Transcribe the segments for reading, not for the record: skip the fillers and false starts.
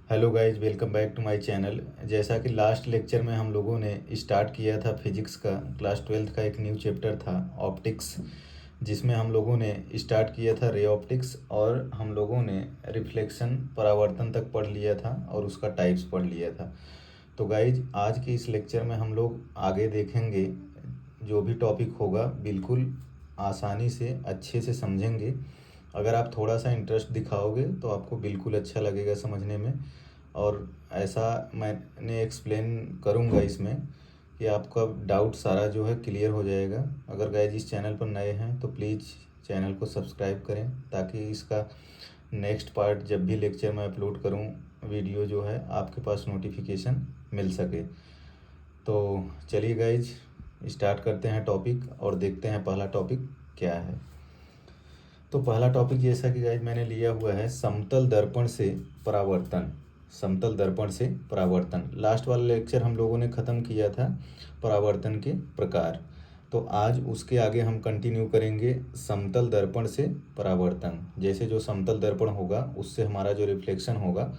Hello guys, welcome back to my channel. जैसा कि last lecture में हम लोगों ने स्टार्ट किया था फिजिक्स का क्लास 12th का एक न्यू चैप्टर था ऑप्टिक्स, जिसमें हम लोगों ने स्टार्ट किया था रे ऑप्टिक्स और हम लोगों ने रिफ्लेक्शन परावर्तन तक पढ़ लिया था और उसका टाइप्स पढ़ लिया था। तो गाइज आज के इस लेक्चर में हम लोग आगे देखेंगे, जो भी टॉपिक होगा बिल्कुल आसानी से अच्छे से समझेंगे। अगर आप थोड़ा सा इंटरेस्ट दिखाओगे तो आपको बिल्कुल अच्छा लगेगा समझने में, और ऐसा मैंने एक्सप्लेन करूँगा इसमें कि आपका डाउट सारा जो है क्लियर हो जाएगा। अगर गाइज इस चैनल पर नए हैं तो प्लीज़ चैनल को सब्सक्राइब करें, ताकि इसका नेक्स्ट पार्ट जब भी लेक्चर मैं अपलोड करूं वीडियो जो है आपके पास नोटिफिकेशन मिल सके। तो चलिए गाइज स्टार्ट करते हैं टॉपिक और देखते हैं पहला टॉपिक क्या है। तो पहला टॉपिक जैसा कि गाइज मैंने लिया हुआ है समतल दर्पण से परावर्तन। समतल दर्पण से परावर्तन, लास्ट वाला लेक्चर हम लोगों ने ख़त्म किया था परावर्तन के प्रकार। तो आज उसके आगे हम कंटिन्यू करेंगे समतल दर्पण से परावर्तन। जैसे जो समतल दर्पण होगा उससे हमारा जो रिफ्लेक्शन होगा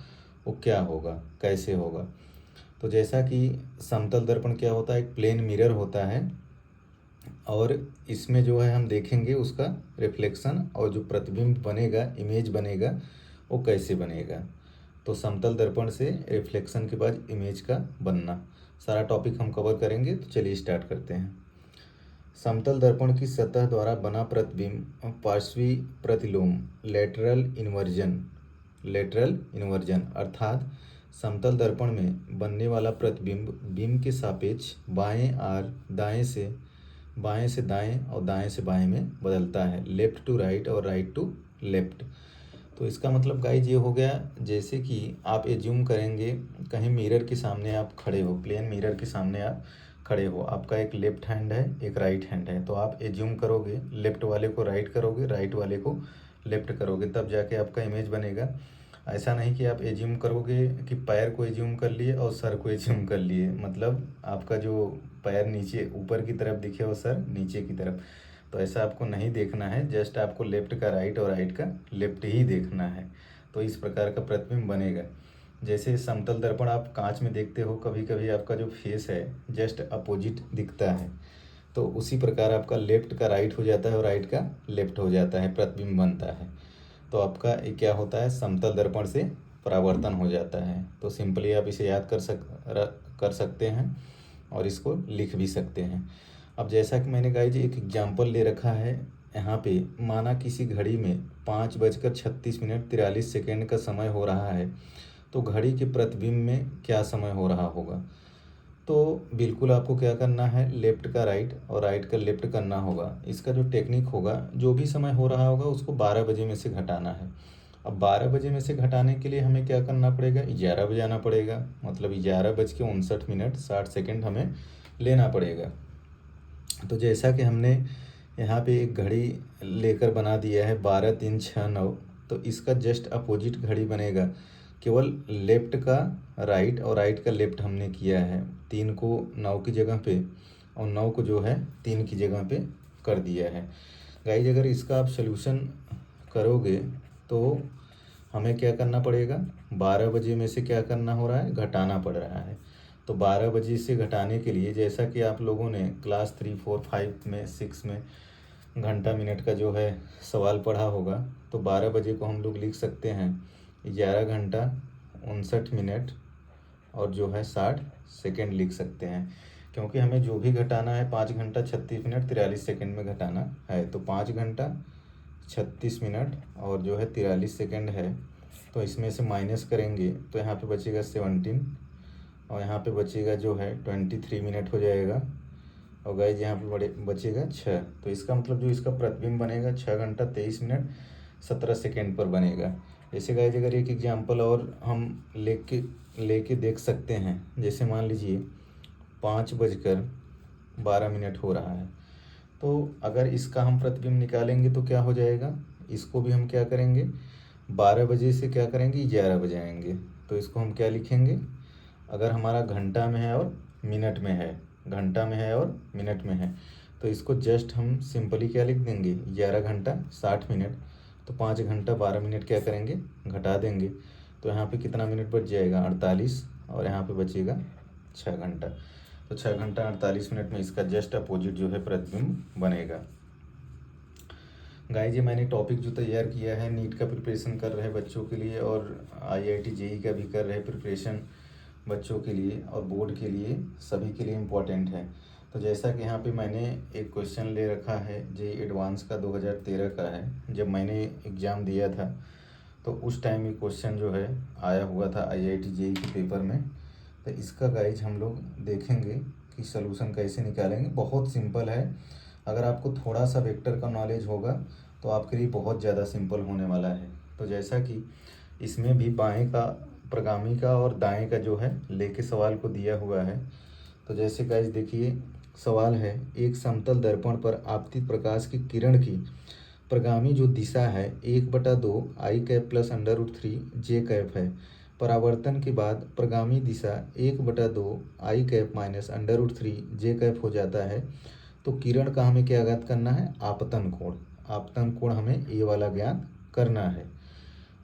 वो क्या होगा, कैसे होगा। तो जैसा कि समतल दर्पण क्या होता है, एक प्लेन मिरर होता है और इसमें जो है हम देखेंगे उसका रिफ्लेक्शन और जो प्रतिबिंब बनेगा, इमेज बनेगा, वो कैसे बनेगा। तो समतल दर्पण से रिफ्लेक्शन के बाद इमेज का बनना, सारा टॉपिक हम कवर करेंगे। तो चलिए स्टार्ट करते हैं। समतल दर्पण की सतह द्वारा बना प्रतिबिंब पार्श्वी प्रतिलोम लेटरल इन्वर्जन अर्थात समतल दर्पण में बनने वाला प्रतिबिंब बीम के सापेक्ष बाएं और बाएं से दाएं और दाएं से बाएं में बदलता है, लेफ्ट टू राइट और राइट टू लेफ्ट। तो इसका मतलब गाइज ये हो गया, जैसे कि आप एज्यूम करेंगे कहीं मिरर के सामने आप खड़े हो, प्लेन मिरर के सामने आप खड़े हो, आपका एक लेफ्ट हैंड है एक राइट हैंड है। तो आप एज्यूम करोगे लेफ्ट वाले को राइट करोगे, राइट वाले को लेफ्ट करोगे, तब जाके आपका इमेज बनेगा। ऐसा नहीं कि आप एज्यूम करोगे कि पैर को एज्यूम कर लिए और सर को एज्यूम कर लिए, मतलब आपका जो पैर नीचे ऊपर की तरफ दिखे और सर नीचे की तरफ। तो ऐसा आपको नहीं देखना है, जस्ट आपको लेफ्ट का राइट और राइट का लेफ्ट ही देखना है। तो इस प्रकार का प्रतिबिंब बनेगा। जैसे समतल दर्पण आप कांच में देखते हो, कभी कभी आपका जो फेस है जस्ट अपोजिट दिखता है, तो उसी प्रकार आपका लेफ्ट का राइट हो जाता है और राइट का लेफ्ट हो जाता है, प्रतिबिंब बनता है। तो आपका ये क्या होता है, समतल दर्पण से परावर्तन हो जाता है। तो सिंपली आप इसे याद कर सकते हैं और इसको लिख भी सकते हैं। अब जैसा कि मैंने गाइज एक एग्जांपल ले रखा है यहाँ पे, माना किसी घड़ी में 5:36 मिनट 43 सेकेंड का समय हो रहा है, तो घड़ी के प्रतिबिंब में क्या समय हो रहा होगा। तो बिल्कुल आपको क्या करना है, लेफ्ट का राइट और राइट का लेफ्ट करना होगा। इसका जो टेक्निक होगा, जो भी समय हो रहा होगा उसको 12 बजे में से घटाना है। अब 12 बजे में से घटाने के लिए हमें क्या करना पड़ेगा, 11 बजे आना पड़ेगा, मतलब 11:59 मिनट 60 सेकेंड हमें लेना पड़ेगा। तो जैसा कि हमने यहाँ पे एक घड़ी लेकर बना दिया है 12:03:09, तो इसका जस्ट अपोजिट घड़ी बनेगा। केवल लेफ्ट का राइट और राइट का लेफ्ट हमने किया है, 3 को 9 की जगह पे और 9 को जो है 3 की जगह पे कर दिया है। गाइज अगर इसका आप सलूशन करोगे तो हमें क्या करना पड़ेगा, 12 बजे में से क्या करना हो रहा है, घटाना पड़ रहा है। तो 12 बजे से घटाने के लिए, जैसा कि आप लोगों ने क्लास 3, 4, 5 में 6 में घंटा मिनट का जो है सवाल पढ़ा होगा, तो 12 बजे को हम लोग लिख सकते हैं 11 घंटा 59 मिनट और जो है 60 सेकेंड लिख सकते हैं, क्योंकि हमें जो भी घटाना है 5 घंटा 36 मिनट 43 सेकेंड में घटाना है। तो 5 घंटा 36 मिनट और जो है 43 सेकेंड है, तो इसमें से माइनस करेंगे तो यहाँ पे बचेगा 17 और यहाँ पे बचेगा जो है 23 मिनट हो जाएगा, और गाइज यहाँ पे बचेगा 6। तो इसका मतलब जो इसका प्रतिबिंब बनेगा 6 घंटा 23 मिनट 17 सेकेंड पर बनेगा। जैसे गाइज अगर एक एग्जांपल और हम लेके देख सकते हैं, जैसे मान लीजिए 5:12 मिनट हो रहा है, तो अगर इसका हम प्रतिबिंब निकालेंगे तो क्या हो जाएगा, इसको भी हम क्या करेंगे, 12 बजे से क्या करेंगे 11 बजे आएंगे, तो इसको हम क्या लिखेंगे, अगर हमारा घंटा में है और मिनट में है, घंटा में है और मिनट में है, तो इसको जस्ट हम सिंपली क्या लिख देंगे 11 घंटा 60 मिनट। तो 5 घंटा 12 मिनट क्या करेंगे, घटा देंगे। तो यहाँ पे कितना मिनट बच जाएगा 48, और यहाँ पे बचेगा 6 घंटा। तो 6 घंटा 48 मिनट में इसका जस्ट अपोजिट जो है प्रतिबिंब बनेगा। गाइस, ये मैंने टॉपिक जो तैयार किया है नीट का प्रिपरेशन कर रहे बच्चों के लिए, और IIT JEE का भी कर रहे प्रिपरेशन बच्चों के लिए, और बोर्ड के लिए, सभी के लिए इम्पोर्टेंट है। तो जैसा कि यहाँ पे मैंने एक क्वेश्चन ले रखा है JEE एडवांस का 2013 का है। जब मैंने एग्ज़ाम दिया था तो उस टाइम ये क्वेश्चन जो है आया हुआ था IIT JEE के पेपर में। तो इसका गाइज हम लोग देखेंगे कि सलूशन कैसे निकालेंगे। बहुत सिंपल है, अगर आपको थोड़ा सा वेक्टर का नॉलेज होगा तो आपके लिए बहुत ज़्यादा सिंपल होने वाला है। तो जैसा कि इसमें भी बाएं का प्रगामी का और दाएं का जो है लेके सवाल को दिया हुआ है। तो जैसे गाइस देखिए, सवाल है एक समतल दर्पण पर आपतित प्रकाश की किरण की प्रगामी जो दिशा है 1/2 आई कैप प्लस √3 जे कैप है। परावर्तन के बाद प्रगामी दिशा 1/2 आई कैप माइनस √3 जे कैप हो जाता है। तो किरण का हमें क्या ज्ञात करना है? आपतन कोण। आपतन कोण हमें ये वाला ज्ञात करना है।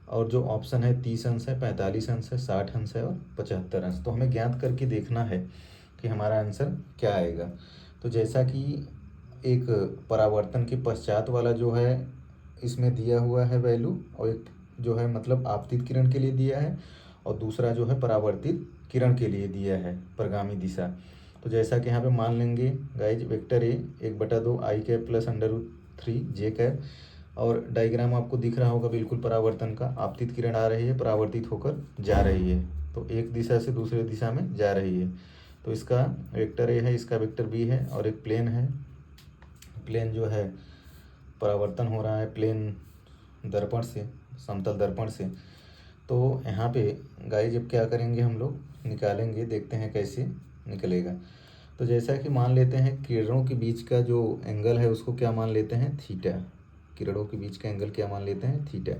और जो ऑप्शन है 30 अंश है, 45 अंश है, 60 अंश है और 75 अंश। तो हमें ज्ञात करके देखना है कि हमारा आंसर क्या आएगा। तो जैसा कि एक परावर्तन के पश्चात वाला जो है इसमें दिया हुआ है वैल्यू, और एक जो है मतलब आपतित किरण के लिए दिया है, और दूसरा जो है परावर्तित किरण के लिए दिया है प्रगामी दिशा। तो जैसा कि यहाँ पे मान लेंगे guys, vector A 1/2 I cap plus √3 J cap, और डायग्राम आपको दिख रहा होगा बिल्कुल परावर्तन का। आपतित किरण आ रही है, परावर्तित होकर जा रही है, तो एक दिशा से दूसरे दिशा में जा रही है। तो इसका वेक्टर ए है, इसका वेक्टर बी है, और एक प्लेन है। प्लेन जो है परावर्तन हो रहा है प्लेन दर्पण से, समतल दर्पण से। तो यहाँ पे गाइज अब क्या करेंगे, हम लोग निकालेंगे, देखते हैं कैसे निकलेगा। तो जैसा कि मान लेते हैं किरणों के बीच का जो एंगल है उसको क्या मान लेते हैं? थीटा। किरणों के बीच का एंगल क्या मान लेते हैं? थीटा।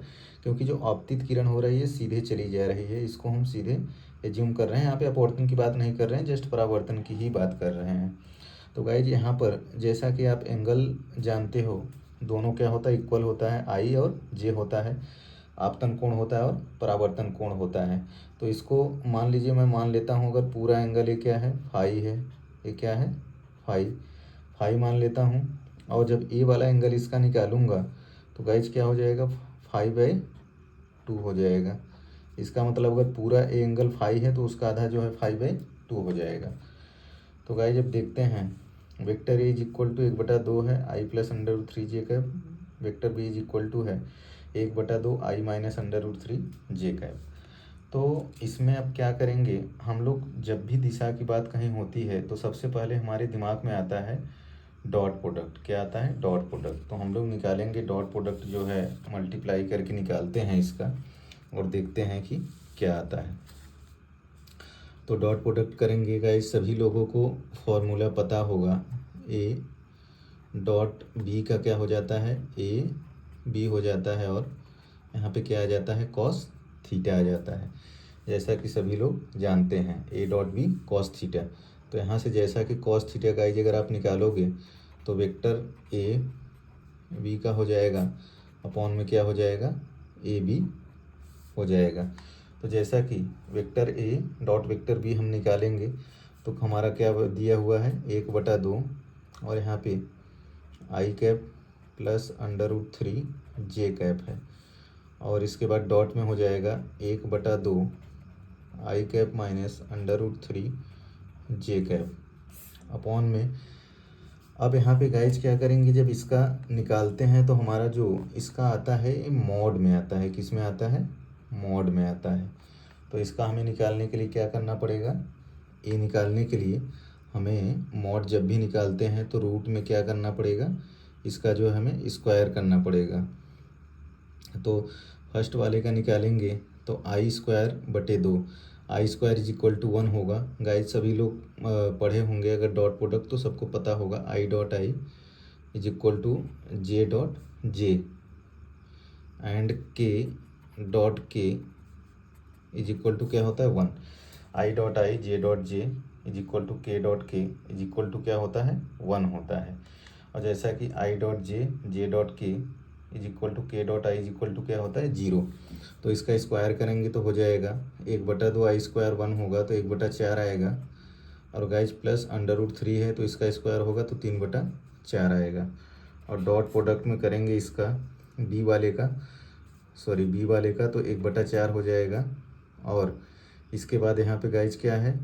क्योंकि जो आपतित किरण हो रही है सीधे चली जा रही है, इसको हम सीधे एज्यूम कर रहे हैं। यहाँ पे अपवर्तन की बात नहीं कर रहे हैं, जस्ट परावर्तन की ही बात कर रहे हैं। तो गाइज यहाँ पर जैसा कि आप एंगल जानते हो, दोनों क्या होता है? इक्वल होता है, आई और जे होता है। आपतन कोण होता है और परावर्तन कोण होता है। तो इसको मान लीजिए, मैं मान लेता हूँ अगर पूरा एंगल ये क्या है? फाई है। ये क्या है? फाई। फाई मान लेता हूँ। और जब ए वाला एंगल इसका निकालूंगा तो गाइज क्या हो जाएगा? 5/2 हो जाएगा। इसका मतलब अगर पूरा ए एंगल फाई है तो उसका आधा जो है 5/2 हो जाएगा। तो गाइज अब देखते हैं, vector A is equal to 1/2 है I plus √3 J cap, vector B is equal to है 1/2 आई माइनस √3 जे कैप। तो इसमें अब क्या करेंगे हम लोग, जब भी दिशा की बात कहीं होती है तो सबसे पहले हमारे दिमाग में आता है डॉट प्रोडक्ट। क्या आता है? Dot product. तो हम लोग निकालेंगे डॉट प्रोडक्ट जो है, मल्टीप्लाई करके निकालते हैं इसका, और देखते हैं कि क्या आता है। तो डॉट प्रोडक्ट करेंगे गाइस, सभी लोगों को फॉर्मूला पता होगा। ए डॉट बी का क्या हो जाता है? ए बी हो जाता है, और यहाँ पे क्या आ जाता है? कॉस थीटा आ जाता है, जैसा कि सभी लोग जानते हैं। A dot B cos theta. तो यहाँ से जैसा कि कॉस थीटा गाइज अगर आप निकालोगे तो वेक्टर ए बी का हो जाएगा, अपॉन में क्या हो जाएगा? ए बी हो जाएगा। तो जैसा कि vector A dot vector B हम निकालेंगे तो हमारा क्या दिया हुआ है? 1/2, और यहाँ पे आई कैप प्लस √3 जे कैप है, और इसके बाद डॉट में हो जाएगा 1/2 आई cap minus √3 J cap, upon में। अब यहाँ पे गाइज क्या करेंगे, जब इसका निकालते हैं तो हमारा जो इसका आता है ये मॉड में आता है। किस में आता है? मॉड में आता है। तो इसका हमें निकालने के लिए क्या करना पड़ेगा? ए निकालने के लिए हमें मॉड जब भी निकालते हैं तो रूट में क्या करना पड़ेगा? इसका जो है हमें स्क्वायर करना पड़ेगा। तो फर्स्ट वाले का निकालेंगे तो I²/2, I² is equal to 1 होगा। गाइज सभी लोग पढ़े होंगे अगर डॉट प्रोडक्ट तो सबको पता होगा I.I is equal to J.J and K.K is equal to क्या होता है? 1। I.I J.J is equal to K.K is equal to क्या होता है? 1 होता है। और जैसा कि I.J J.K is equal to K dot I is equal to क्या होता है 0। तो इसका स्क्वायर करेंगे तो हो जाएगा 1/2 आई स्क्वायर 1 होगा तो 1/4 आएगा। और गाइज प्लस √3 है तो इसका स्क्वायर होगा तो 3/4 आएगा। और डॉट प्रोडक्ट में करेंगे इसका बी वाले का तो 1/4 हो जाएगा। और इसके बाद यहाँ पे गाइज क्या है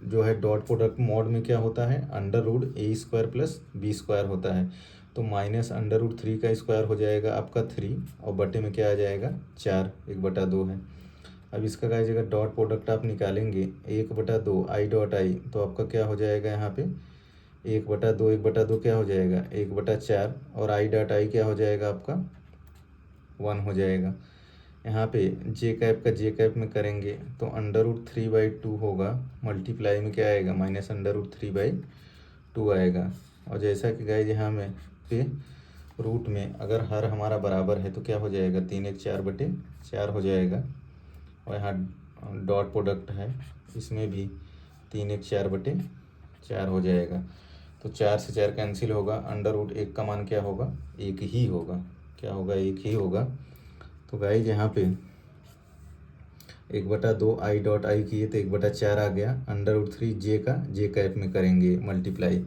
जो है डॉट प्रोडक्ट मोड में क्या होता है √a² प्लस b² होता है। तो -√3 का स्क्वायर हो जाएगा आपका 3 और बटे में क्या आ जाएगा 4, 1/2 है। अब इसका गाइज अगर डॉट प्रोडक्ट आप निकालेंगे 1/2 आई डॉट आई तो आपका क्या हो जाएगा यहाँ पे 1/2 क्या हो जाएगा 1/4 और आई डॉट आई क्या हो जाएगा आपका 1 हो जाएगा। यहाँ पे जे कैप में करेंगे तो √3/2 होगा, मल्टीप्लाई में क्या आएगा -√3/2 आएगा। और जैसा कि गाइज यहाँ में पे रूट में अगर हर हमारा बराबर है तो क्या हो जाएगा 3 1 4/4 हो जाएगा। और यहाँ डॉट प्रोडक्ट है इसमें भी 3 1 4/4 हो जाएगा। तो 4 से 4 कैंसिल होगा, √1 का मान क्या होगा 1 ही होगा। क्या होगा 1 ही होगा। तो गाइज यहाँ पे 1/2 आई डॉट आई किए तो 1/4 आ गया। √3 जे कैप में करेंगे मल्टीप्लाई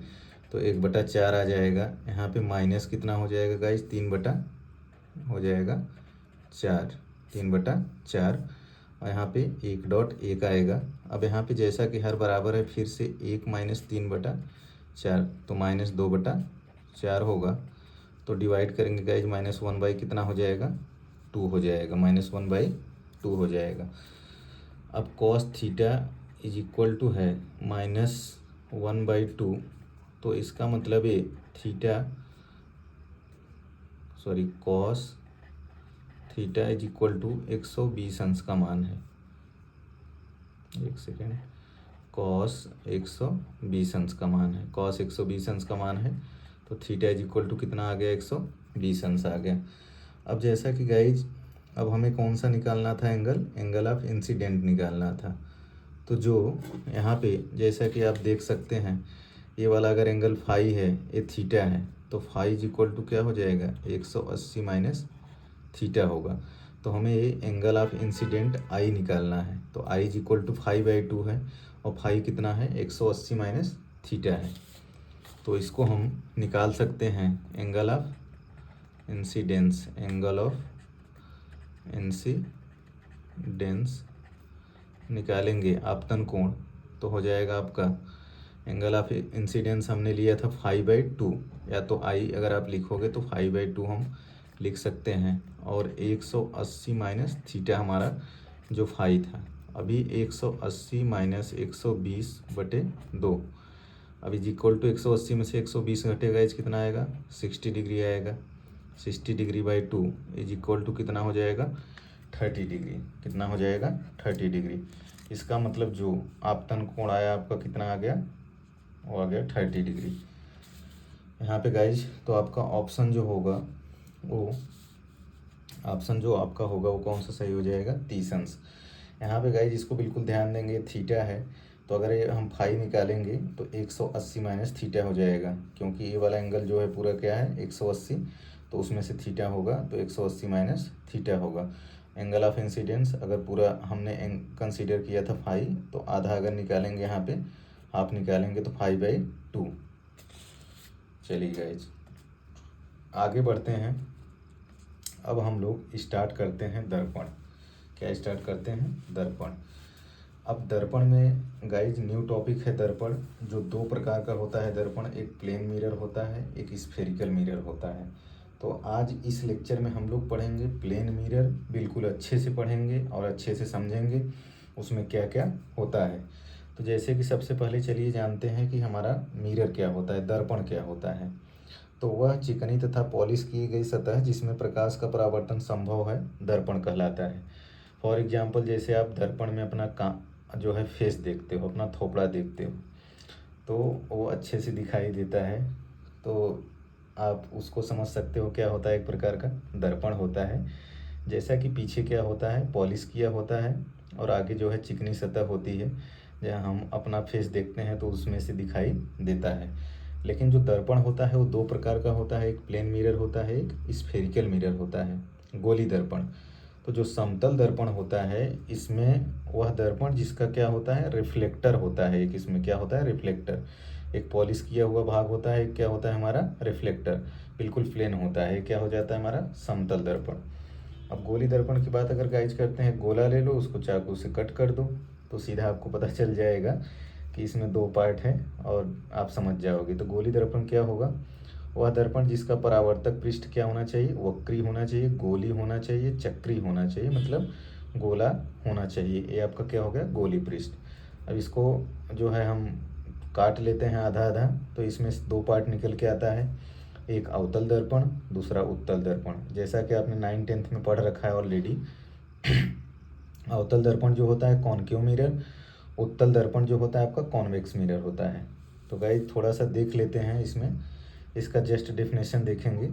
तो 1/4 आ जाएगा। यहाँ पे माइनस कितना हो जाएगा गाइज 3/4 और यहाँ पे 1.1 आएगा। अब यहाँ पे जैसा कि हर बराबर है फिर से 1 - 3/4 तो -2/4 होगा। तो डिवाइड करेंगे गाइज -1 कितना हो जाएगा 2 हो जाएगा, -1/2 हो जाएगा। अब cos theta is equal to है -1/2 तो इसका मतलब है cos theta is equal to 120 अंश का मान है। एक सेकेंड, cos 120 अंश का मान है, cos 120 अंश का मान है तो थीटा इज इक्वल टू कितना आ गया 120 अंश आ गया। अब जैसा कि गाइज अब हमें कौन सा निकालना था एंगल ऑफ इंसिडेंट निकालना था। तो जो यहाँ पे जैसा कि आप देख सकते हैं ये वाला अगर एंगल फाई है ये थीटा है तो फाई इज इक्वल टू क्या हो जाएगा 180 माइनस थीटा होगा। तो हमें ये एंगल ऑफ इंसिडेंट आई निकालना है तो आई इज इक्वल टू 5/2 है और फाई कितना है 180 माइनस थीटा है। तो इसको हम निकाल सकते हैं एंगल ऑफ इंसिडेंस निकालेंगे आपतन कोण तो हो जाएगा आपका एंगल ऑफ इंसिडेंस हमने लिया था 5/2 या तो आई अगर आप लिखोगे तो 5/2 हम लिख सकते हैं। और 180 माइनस थीटा हमारा जो फाई था अभी 180 माइनस 120/2 अभी इज इक्वल टू 180 में से 120 घटेगा इज कितना आएगा 60 डिग्री आएगा। 60°/2 इज इक्वल टू कितना हो जाएगा 30 डिग्री। कितना हो जाएगा 30 डिग्री। इसका मतलब जो आपतन कोण आया आपका कितना आ गया वो आ गया 30 डिग्री। यहाँ पे गाइज तो आपका ऑप्शन जो आपका होगा वो कौन सा सही हो जाएगा 30 अंश। यहाँ पे गाइज इसको बिल्कुल ध्यान देंगे थीटा है तो अगर ये हम फाई निकालेंगे तो 180 माइनस थीटा हो जाएगा क्योंकि ये वाला एंगल जो है पूरा क्या है 180 तो उसमें से थीटा होगा तो 180 माइनस थीटा होगा। एंगल ऑफ इंसिडेंस अगर पूरा हमने कंसीडर किया था फाई तो आधा अगर निकालेंगे यहाँ पे हाफ निकालेंगे तो 5/2। चलिए गाइज आगे बढ़ते हैं। अब हम लोग स्टार्ट करते हैं दर्पण। क्या स्टार्ट करते हैं दर्पण। अब दर्पण में गाइज न्यू टॉपिक है दर्पण जो 2 प्रकार का होता है दर्पण, एक प्लेन मिरर होता है एक स्फेरिकल मिरर होता है। तो आज इस लेक्चर में हम लोग पढ़ेंगे प्लेन मिरर, बिल्कुल अच्छे से पढ़ेंगे और अच्छे से समझेंगे उसमें क्या क्या होता है। तो जैसे कि सबसे पहले चलिए जानते हैं कि हमारा मिरर क्या होता है, दर्पण क्या होता है। तो वह चिकनी तथा पॉलिश की गई सतह जिसमें प्रकाश का परावर्तन संभव है दर्पण कहलाता है। फॉर एग्जाम्पल जैसे आप दर्पण में अपना जो है फेस देखते हो, अपना थोपड़ा देखते हो तो वो अच्छे से दिखाई देता है तो आप उसको समझ सकते हो क्या होता है, एक प्रकार का दर्पण होता है। जैसा कि पीछे क्या होता है पॉलिश किया होता है और आगे जो है चिकनी सतह होती है जहाँ हम अपना फेस देखते हैं तो उसमें से दिखाई देता है। लेकिन जो दर्पण होता है वो दो प्रकार का होता है, एक प्लेन मिरर होता है, एक स्फेरिकल मिरर होता है, गोली दर्पण। तो जो समतल दर्पण होता है इसमें वह दर्पण जिसका क्या होता है, रिफ्लेक्टर होता है। एक इसमें क्या होता है, रिफ्लेक्टर। एक पॉलिश किया हुआ भाग होता है, एक क्या होता है हमारा, रिफ्लेक्टर। बिल्कुल प्लेन होता है, क्या हो जाता है हमारा समतल दर्पण। अब गोली दर्पण की बात अगर गाइज करते हैं, गोला ले लो, उसको चाकू से कट कर दो तो सीधा आपको पता चल जाएगा कि इसमें दो पार्ट हैं और आप समझ जाओगे। तो गोली दर्पण क्या होगा, वह दर्पण जिसका परावर्तक पृष्ठ क्या होना चाहिए, वक्री होना चाहिए, गोली होना चाहिए, चक्री होना चाहिए, मतलब गोला होना चाहिए। ये आपका क्या हो गया, गोली पृष्ठ। अब इसको जो है हम काट लेते हैं आधा आधा, तो इसमें से दो पार्ट निकल के आता है, एक अवतल दर्पण, दूसरा उत्तल दर्पण। जैसा कि आपने 9th-10th में पढ़ रखा है ऑलरेडी। अवतल दर्पण जो होता है कॉनकेव मिरर, उत्तल दर्पण जो होता है आपका कॉन्वेक्स मिरर होता है। तो गाइस थोड़ा सा देख लेते हैं इसमें, इसका जस्ट डेफिनेशन देखेंगे।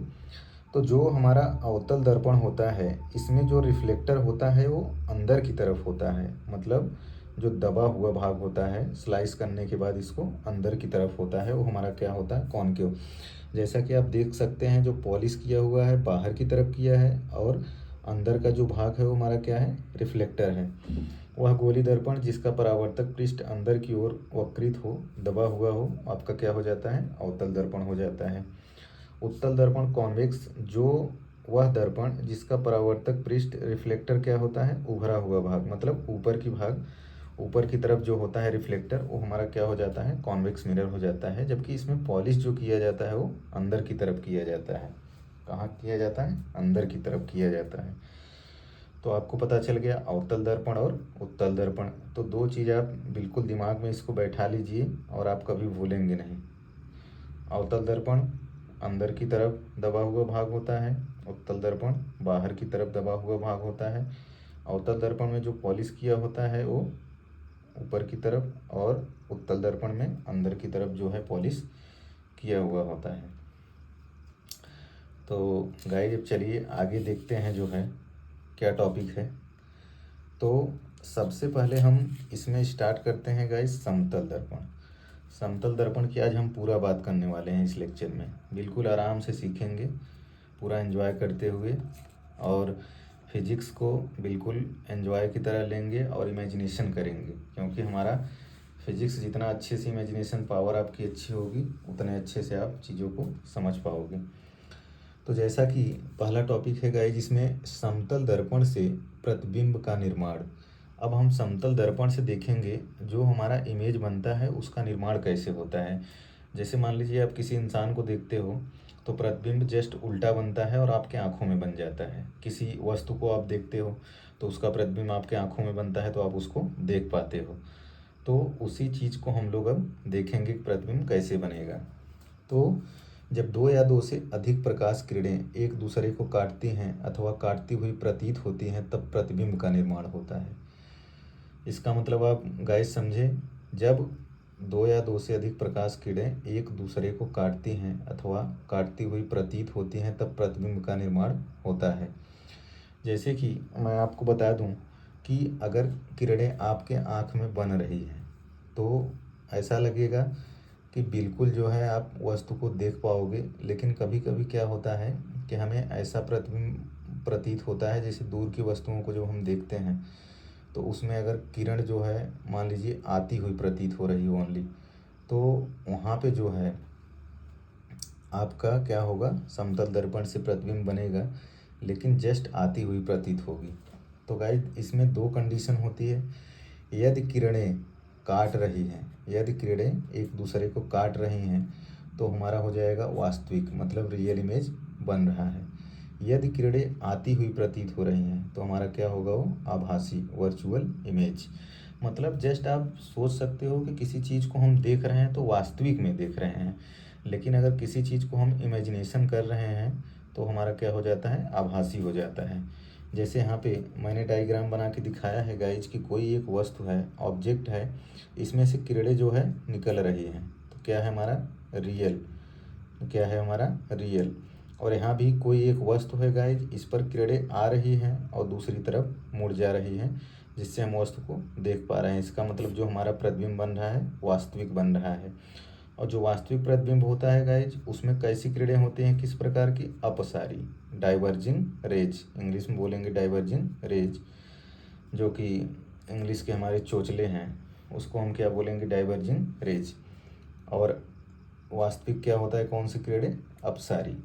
तो जो हमारा अवतल दर्पण होता है इसमें जो रिफ्लेक्टर होता है वो अंदर की तरफ होता है, मतलब जो दबा हुआ भाग होता है स्लाइस करने के बाद इसको अंदर की तरफ होता है, वो हमारा क्या होता है, कॉनकेव। जैसा कि आप देख सकते हैं जो पॉलिश किया हुआ है बाहर की तरफ किया है, और अंदर का जो भाग है वो हमारा क्या है, रिफ्लेक्टर है। वह गोली दर्पण जिसका परावर्तक पृष्ठ अंदर की ओर वक्रित हो, दबा हुआ हो, आपका क्या हो जाता है, अवतल दर्पण हो जाता है। उत्तल दर्पण कॉन्वेक्स, जो वह दर्पण जिसका परावर्तक पृष्ठ रिफ्लेक्टर क्या होता है, उभरा हुआ भाग, मतलब ऊपर की भाग, ऊपर की तरफ जो होता है रिफ्लेक्टर, वो हमारा क्या हो जाता है, कॉन्वेक्स मिरर हो जाता है। जबकि इसमें पॉलिश जो किया जाता है वो अंदर की तरफ किया जाता है। कहाँ किया जाता है, अंदर की तरफ किया जाता है। तो आपको पता चल गया अवतल दर्पण और उत्तल दर्पण। तो दो चीज़ आप बिल्कुल दिमाग में इसको बैठा लीजिए और आप कभी भूलेंगे नहीं। अवतल दर्पण अंदर की तरफ दबा हुआ भाग होता है, उत्तल दर्पण बाहर की तरफ दबा हुआ भाग होता है। अवतल दर्पण में जो पॉलिश किया होता है वो ऊपर की तरफ, और उत्तल दर्पण में अंदर की तरफ जो है पॉलिश किया हुआ होता है। तो गाइस अब चलिए आगे देखते हैं जो है क्या टॉपिक है। तो सबसे पहले हम इसमें स्टार्ट करते हैं गाइस समतल दर्पण। समतल दर्पण की आज हम पूरा बात करने वाले हैं इस लेक्चर में, बिल्कुल आराम से सीखेंगे, पूरा एंजॉय करते हुए, और फिजिक्स को बिल्कुल एंजॉय की तरह लेंगे और इमेजिनेशन करेंगे, क्योंकि हमारा फिजिक्स जितना अच्छे से इमेजिनेशन पावर आपकी अच्छी होगी उतने अच्छे से आप चीज़ों को समझ पाओगे। तो जैसा कि पहला टॉपिक है गाइस जिसमें समतल दर्पण से प्रतिबिंब का निर्माण। अब हम समतल दर्पण से देखेंगे जो हमारा इमेज बनता है उसका निर्माण कैसे होता है। जैसे मान लीजिए आप किसी इंसान को देखते हो तो प्रतिबिंब जस्ट उल्टा बनता है और आपके आँखों में बन जाता है। किसी वस्तु को आप देखते हो तो उसका प्रतिबिंब आपके आँखों में बनता है तो आप उसको देख पाते हो। तो उसी चीज़ को हम लोग अब देखेंगे कि प्रतिबिंब कैसे बनेगा। तो जब दो या दो से अधिक प्रकाश किरणें एक दूसरे को काटती हैं अथवा काटती हुई प्रतीत होती हैं तब प्रतिबिंब का निर्माण होता है। इसका मतलब आप गाइस समझे, जब दो या दो से अधिक प्रकाश किरणें एक दूसरे को काटती हैं अथवा काटती हुई प्रतीत होती हैं तब प्रतिबिंब का निर्माण होता है। जैसे कि मैं आपको बता दूं कि अगर किरणें आपके आँख में बन रही हैं तो ऐसा लगेगा कि बिल्कुल जो है आप वस्तु को देख पाओगे, लेकिन कभी कभी क्या होता है कि हमें ऐसा प्रतिबिंब प्रतीत होता है जैसे दूर की वस्तुओं को जब हम देखते हैं तो उसमें अगर किरण जो है मान लीजिए आती हुई प्रतीत हो रही हो ओनली, तो वहाँ पे जो है आपका क्या होगा, समतल दर्पण से प्रतिबिंब बनेगा लेकिन जस्ट आती हुई प्रतीत होगी। तो गाइस इसमें दो कंडीशन होती है, यदि किरणें काट रही हैं, यदि किरणें एक दूसरे को काट रही हैं तो हमारा हो जाएगा वास्तविक, मतलब रियल इमेज बन रहा है। यदि किरणें आती हुई प्रतीत हो रही हैं तो हमारा क्या होगा, वो आभासी वर्चुअल इमेज। मतलब जस्ट आप सोच सकते हो कि किसी चीज़ को हम देख रहे हैं तो वास्तविक में देख रहे हैं, लेकिन अगर किसी चीज़ को हम इमेजिनेशन कर रहे हैं तो हमारा क्या हो जाता है, आभासी हो जाता है। जैसे यहाँ पे मैंने डायग्राम बना के दिखाया है गाइज कि कोई एक वस्तु है, ऑब्जेक्ट है, इसमें से किरणें जो है निकल रही हैं तो क्या है हमारा रियल, तो क्या है हमारा रियल। और यहाँ भी कोई एक वस्तु है गाइज, इस पर किरणें आ रही हैं और दूसरी तरफ मुड़ जा रही हैं जिससे हम वस्तु को देख पा रहे हैं। इसका मतलब जो हमारा प्रतिबिंब बन रहा है वास्तविक बन रहा है। और जो वास्तविक प्रतिबिंब होता है गाइज, उसमें कैसी किरणें होती हैं, किस प्रकार की, अपसारी, डाइवर्जिंग रेज, इंग्लिश में बोलेंगे डाइवर्जिंग रेज, जो कि इंग्लिश के हमारे चोचले हैं उसको हम क्या बोलेंगे, डाइवर्जिंग रेज। और वास्तविक क्या होता है, कौन सी किरणें, अपसारी।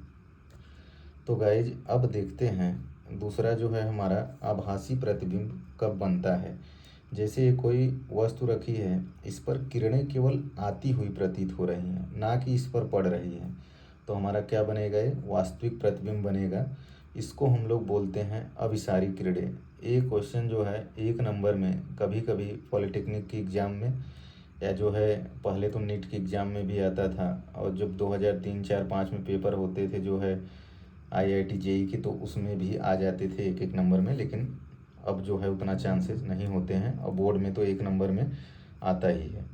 तो गाइज अब देखते हैं दूसरा जो है हमारा आभासी प्रतिबिंब कब बनता है। जैसे ये कोई वस्तु रखी है, इस पर किरणें केवल आती हुई प्रतीत हो रही हैं, ना कि इस पर पड़ रही हैं, तो हमारा क्या बनेगा, ये वास्तविक प्रतिबिंब बनेगा। इसको हम लोग बोलते हैं अभिसारी किरणें। ये क्वेश्चन जो है 1 नंबर में कभी कभी पॉलिटेक्निक की एग्ज़ाम में, या जो है पहले तो नीट की एग्ज़ाम में भी आता था, और जब 2003, 4, 5 में पेपर होते थे जो है IIT JEE के, तो उसमें भी आ जाते थे 1-1 नंबर में। लेकिन अब जो है उतना चांसेस नहीं होते हैं, और बोर्ड में तो 1 नंबर में आता ही है।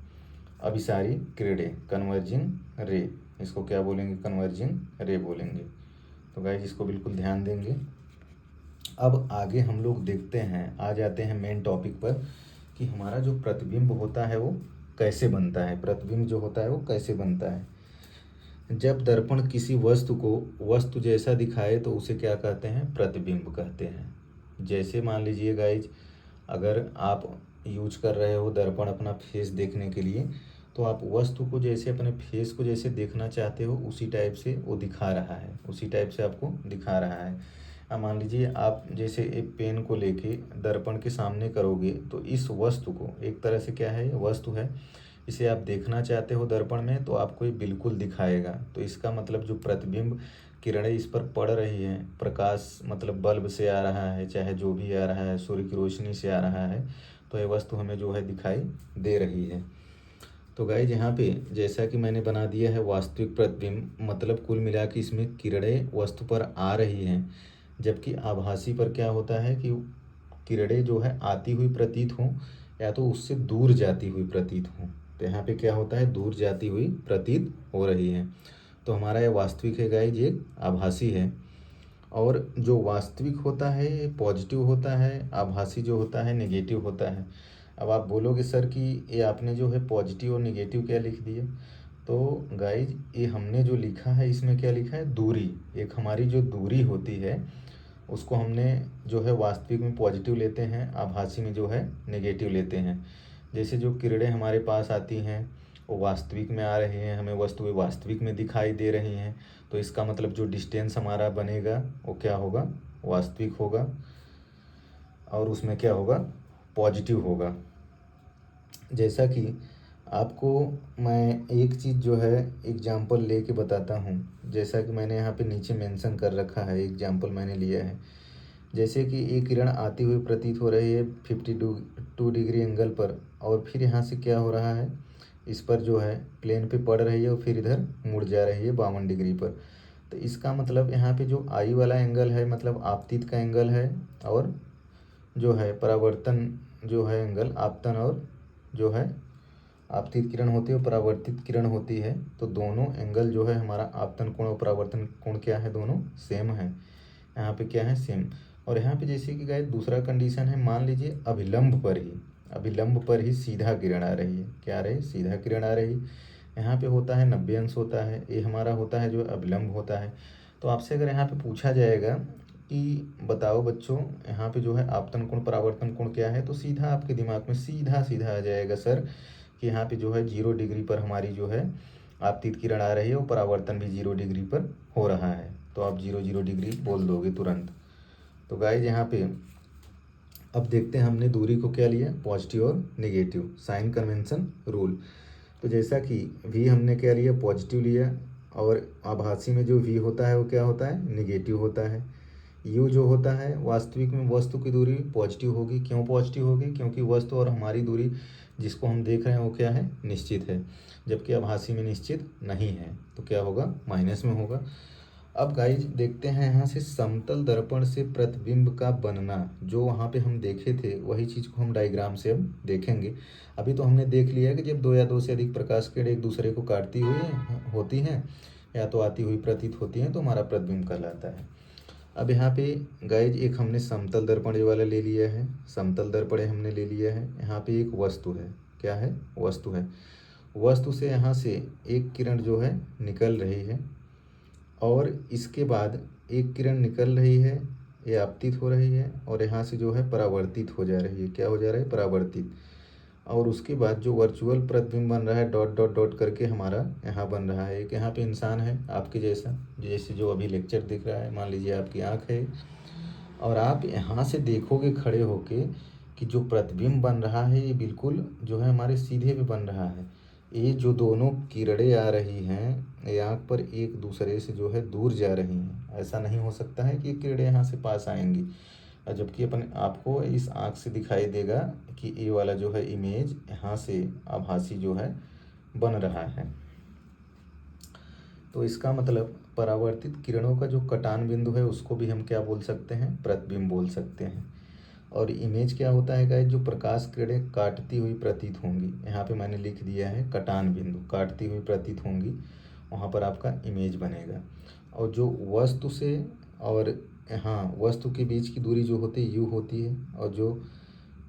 अभिसारी किरणें, कन्वर्जिंग रे, इसको क्या बोलेंगे, कन्वर्जिंग रे बोलेंगे। तो गाइस इसको बिल्कुल ध्यान देंगे। अब आगे हम लोग देखते हैं, आ जाते हैं मेन टॉपिक पर, कि हमारा जो प्रतिबिंब होता है वो कैसे बनता है। प्रतिबिंब जो होता है वो कैसे बनता है। जब दर्पण किसी वस्तु को वस्तु जैसा दिखाए तो उसे क्या कहते हैं, प्रतिबिंब कहते हैं। जैसे मान लीजिए गाइज, अगर आप यूज कर रहे हो दर्पण अपना फेस देखने के लिए, तो आप वस्तु को जैसे अपने फेस को जैसे देखना चाहते हो उसी टाइप से वो दिखा रहा है, उसी टाइप से आपको दिखा रहा है। अब मान लीजिए आप जैसे एक पेन को लेके दर्पण के सामने करोगे, तो इस वस्तु को एक तरह से क्या है, ये वस्तु है, इसे आप देखना चाहते हो दर्पण में, तो आपको ये बिल्कुल दिखाएगा। तो इसका मतलब जो प्रतिबिंब किरणें इस पर पड़ रही हैं, प्रकाश मतलब बल्ब से आ रहा है, चाहे जो भी आ रहा है, सूर्य की रोशनी से आ रहा है, तो ये वस्तु हमें जो है दिखाई दे रही है। तो गाइज यहाँ पे जैसा कि मैंने बना दिया है वास्तविक प्रतिबिंब, मतलब कुल मिला के इसमें किरणें वस्तु पर आ रही हैं, जबकि आभासी पर क्या होता है कि किरणें जो है आती हुई प्रतीत हों, या तो उससे दूर जाती हुई प्रतीत हों। तो यहाँ पे क्या होता है, दूर जाती हुई प्रतीत हो रही है। तो हमारा ये वास्तविक है गाइज, ये आभासी है। और जो वास्तविक होता है ये पॉजिटिव होता है, आभासी जो होता है नेगेटिव होता है। अब आप बोलोगे सर कि ये आपने जो है पॉजिटिव और नेगेटिव क्या लिख दिए, तो गाइज ये हमने जो लिखा है इसमें क्या लिखा है, दूरी। एक हमारी जो दूरी होती है उसको हमने जो है वास्तविक में पॉजिटिव लेते हैं, आभासी में जो है नेगेटिव लेते हैं। जैसे जो किरणें हमारे पास आती हैं वो वास्तविक में आ रही हैं, हमें वस्तुएं वास्तविक में दिखाई दे रही हैं, तो इसका मतलब जो डिस्टेंस हमारा बनेगा वो क्या होगा, वास्तविक होगा, और उसमें क्या होगा, पॉजिटिव होगा। जैसा कि आपको मैं एक चीज़ जो है एग्जाम्पल लेके बताता हूँ। जैसा कि मैंने यहाँ पे नीचे मेंशन कर रखा है, एग्जाम्पल मैंने लिया है। जैसे कि एक किरण आती हुई प्रतीत हो रही है 52 डिग्री एंगल पर, और फिर यहाँ से क्या हो रहा है, इस पर जो है प्लेन पे पड़ रही है और फिर इधर मुड़ जा रही है 52 डिग्री पर। तो इसका मतलब यहाँ पे जो आई वाला एंगल है मतलब आपतित का एंगल है, और जो है परावर्तन जो है एंगल, आपतन और जो है आपतित किरण होती है और परावर्तित किरण होती है, तो दोनों एंगल जो है हमारा आपतन कोण और परावर्तन कोण क्या है, दोनों सेम है। यहाँ पे क्या है, सेम। और यहाँ पे जैसे कि गाइस दूसरा कंडीशन है, मान लीजिए अभिलंब पर ही सीधा किरण आ रही है, क्या आ रही है, सीधा किरण आ रही। यहाँ पे होता है 90 अंश होता है, ये हमारा होता है जो अभिलंब होता है। तो आपसे अगर यहाँ पे पूछा जाएगा कि बताओ बच्चों यहाँ पे जो है आपतन कोण परावर्तन कोण क्या है, तो सीधा आपके दिमाग में सीधा सीधा आ जाएगा सर कि यहाँ पे जो है 0 डिग्री पर हमारी जो है आपतित किरण आ रही है और परावर्तन भी 0 डिग्री पर हो रहा है, तो आप 0 डिग्री बोल दोगे तुरंत। तो गाइज यहाँ पे अब देखते हैं हमने दूरी को क्या लिया, पॉजिटिव और नेगेटिव, साइन कन्वेंशन रूल। तो जैसा कि वी हमने क्या लिया, पॉजिटिव लिया, और आभासी में जो वी होता है वो क्या होता है, नेगेटिव होता है। यू जो होता है वास्तविक में वस्तु की दूरी पॉजिटिव होगी। क्यों पॉजिटिव होगी, क्योंकि वस्तु और हमारी दूरी जिसको हम देख रहे हैं वो क्या है, निश्चित है, जबकि आभासी में निश्चित नहीं है, तो क्या होगा, माइनस में होगा। अब गाइज देखते हैं यहाँ से समतल दर्पण से प्रतिबिंब का बनना, जो वहाँ पे हम देखे थे वही चीज़ को हम डायग्राम से अब देखेंगे। अभी तो हमने देख लिया कि जब दो या दो से अधिक प्रकाश किरण एक दूसरे को काटती हुई होती हैं या तो आती हुई प्रतीत होती हैं तो हमारा प्रतिबिंब कहलाता है। अब यहाँ पे गाइज एक हमने समतल दर्पण ये वाला ले लिया है, समतल दर्पण हमने ले लिया है। यहाँ पे एक वस्तु है, क्या है, वस्तु है। वस्तु से यहाँ से एक किरण जो है निकल रही है और इसके बाद एक किरण निकल रही है, ये आपतित हो रही है और यहाँ से जो है परावर्तित हो जा रही है। क्या हो जा रहा है? परावर्तित। और उसके बाद जो वर्चुअल प्रतिबिंब बन रहा है डॉट डॉट डॉट करके हमारा यहाँ बन रहा है। एक यहाँ पे इंसान है आपके जैसा, जैसे जो अभी लेक्चर दिख रहा है, मान लीजिए आपकी आँख है और आप यहाँ से देखोगे खड़े होके कि जो प्रतिबिंब बन रहा है ये बिल्कुल जो है हमारे सीधे पे बन रहा है। ये जो दोनों किरणें आ रही हैं ये आँख पर एक दूसरे से जो है दूर जा रही हैं। ऐसा नहीं हो सकता है कि ये किरणें यहाँ से पास आएंगी, और जबकि अपन आपको इस आँख से दिखाई देगा कि ये वाला जो है इमेज यहाँ से आभासी जो है बन रहा है। तो इसका मतलब परावर्तित किरणों का जो कटान बिंदु है उसको भी हम क्या बोल सकते हैं? प्रतिबिंब बोल सकते हैं। और इमेज क्या होता है गाइस? जो प्रकाश किरणें काटती हुई प्रतीत होंगी। यहाँ पे मैंने लिख दिया है कटान बिंदु, काटती हुई प्रतीत होंगी, वहाँ पर आपका इमेज बनेगा। और जो वस्तु से और हाँ वस्तु के बीच की दूरी जो होती है यू होती है, और जो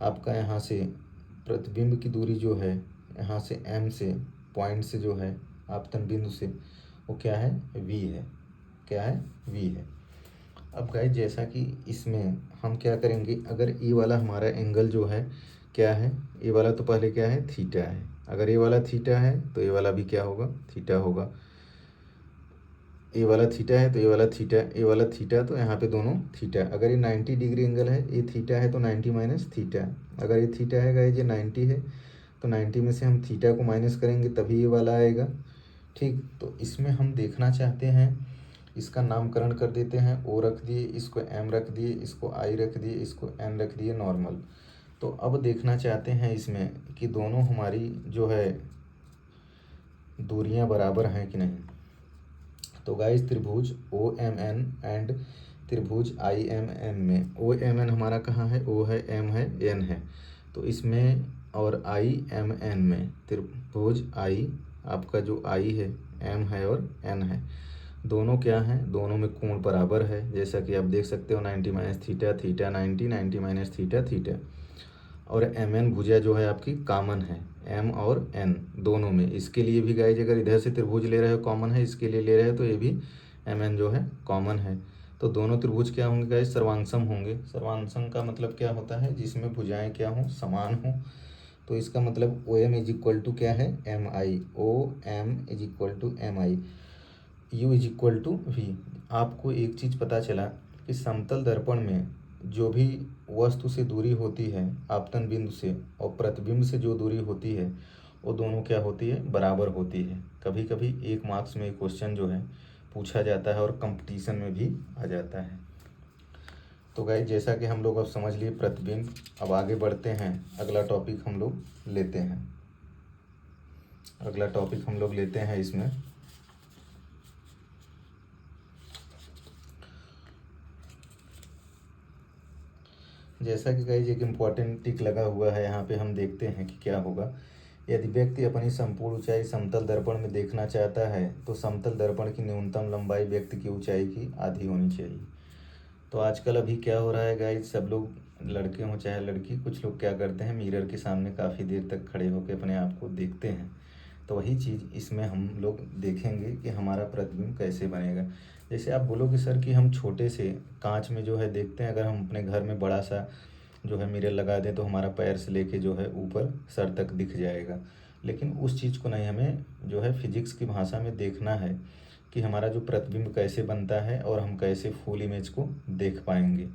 आपका यहाँ से प्रतिबिंब की दूरी जो है यहाँ से एम से पॉइंट से जो है आपतन बिंदु से, वो क्या है? वी है। क्या है? वी है। अब गाइस जैसा कि इसमें हम क्या करेंगे, अगर ये वाला हमारा एंगल जो है क्या है? ये वाला तो पहले क्या है? थीटा है। अगर ये वाला थीटा है तो ये वाला भी क्या होगा? थीटा होगा। ये वाला थीटा है तो ये वाला थीटा, ये वाला थीटा, तो यहाँ पे दोनों थीटा। अगर ये 90 डिग्री एंगल है, ये थीटा है तो 90 माइनस थीटा। अगर ये थीटा है गाइस, ये 90 है तो 90 में से हम थीटा को माइनस करेंगे तभी ये वाला आएगा। ठीक, तो इसमें हम देखना चाहते हैं, इसका नामकरण कर देते हैं। ओ रख दिए, इसको एम रख दिए, इसको आई रख दिए, इसको एन रख दिए, नॉर्मल। तो अब देखना चाहते हैं इसमें कि दोनों हमारी जो है दूरियां बराबर हैं कि नहीं। तो गाइस त्रिभुज ओ एम एन एंड त्रिभुज आई एम एन में ओ एम एन हमारा कहाँ है? ओ है, एम है, एन है। तो इसमें और आई एम एन में त्रिभुज आई, आपका जो आई है एम है और एन है, दोनों क्या हैं? दोनों में कोण बराबर है। जैसा कि आप देख सकते हो 90 minus theta theta 90, 90 minus theta theta. और एम एन भुजा जो है आपकी कॉमन है, एम और एन दोनों में। इसके लिए भी गाइज अगर इधर से त्रिभुज ले रहे हो कॉमन है, इसके लिए ले रहे हो तो ये भी एम एन जो है कॉमन है। तो दोनों त्रिभुज क्या होंगे गाइज? सर्वांगसम होंगे। सर्वांगसम का मतलब क्या होता है? जिसमें भुजाएं क्या हों? समान हों। तो इसका मतलब O M is equal to क्या है? M I. O M is equal to M I, U is equal to V. आपको एक चीज़ पता चला कि समतल दर्पण में जो भी वस्तु से दूरी होती है आपतन बिंदु से और प्रतिबिंब से जो दूरी होती है वो दोनों क्या होती है? बराबर होती है। कभी कभी 1 मार्क्स में क्वेश्चन जो है पूछा जाता है और कंपटीशन में भी आ जाता है। तो गाइस जैसा कि हम लोग अब समझ लिए प्रतिबिंब, अब आगे बढ़ते हैं। अगला टॉपिक हम लोग लेते हैं। अगला टॉपिक हम लोग लेते हैं इसमें जैसा कि गाइस एक इम्पॉर्टेंट टिक लगा हुआ है यहाँ पे, हम देखते हैं कि क्या होगा। यदि व्यक्ति अपनी संपूर्ण ऊंचाई समतल दर्पण में देखना चाहता है तो समतल दर्पण की न्यूनतम लंबाई व्यक्ति की ऊंचाई की आधी होनी चाहिए। तो आजकल अभी क्या हो रहा है गाइस, सब लोग लड़के हों चाहे लड़की, कुछ लोग क्या करते हैं मिरर के सामने काफ़ी देर तक खड़े होकर अपने आप को देखते हैं। तो वही चीज़ इसमें हम लोग देखेंगे कि हमारा प्रतिबिंब कैसे बनेगा। जैसे आप बोलोगे सर कि हम छोटे से कांच में जो है देखते हैं, अगर हम अपने घर में बड़ा सा जो है मिरर लगा दें तो हमारा पैर से लेके जो है ऊपर सर तक दिख जाएगा। लेकिन उस चीज़ को नहीं, हमें जो है फिजिक्स की भाषा में देखना है कि हमारा जो प्रतिबिंब कैसे बनता है और हम कैसे फुल इमेज को देख पाएंगे।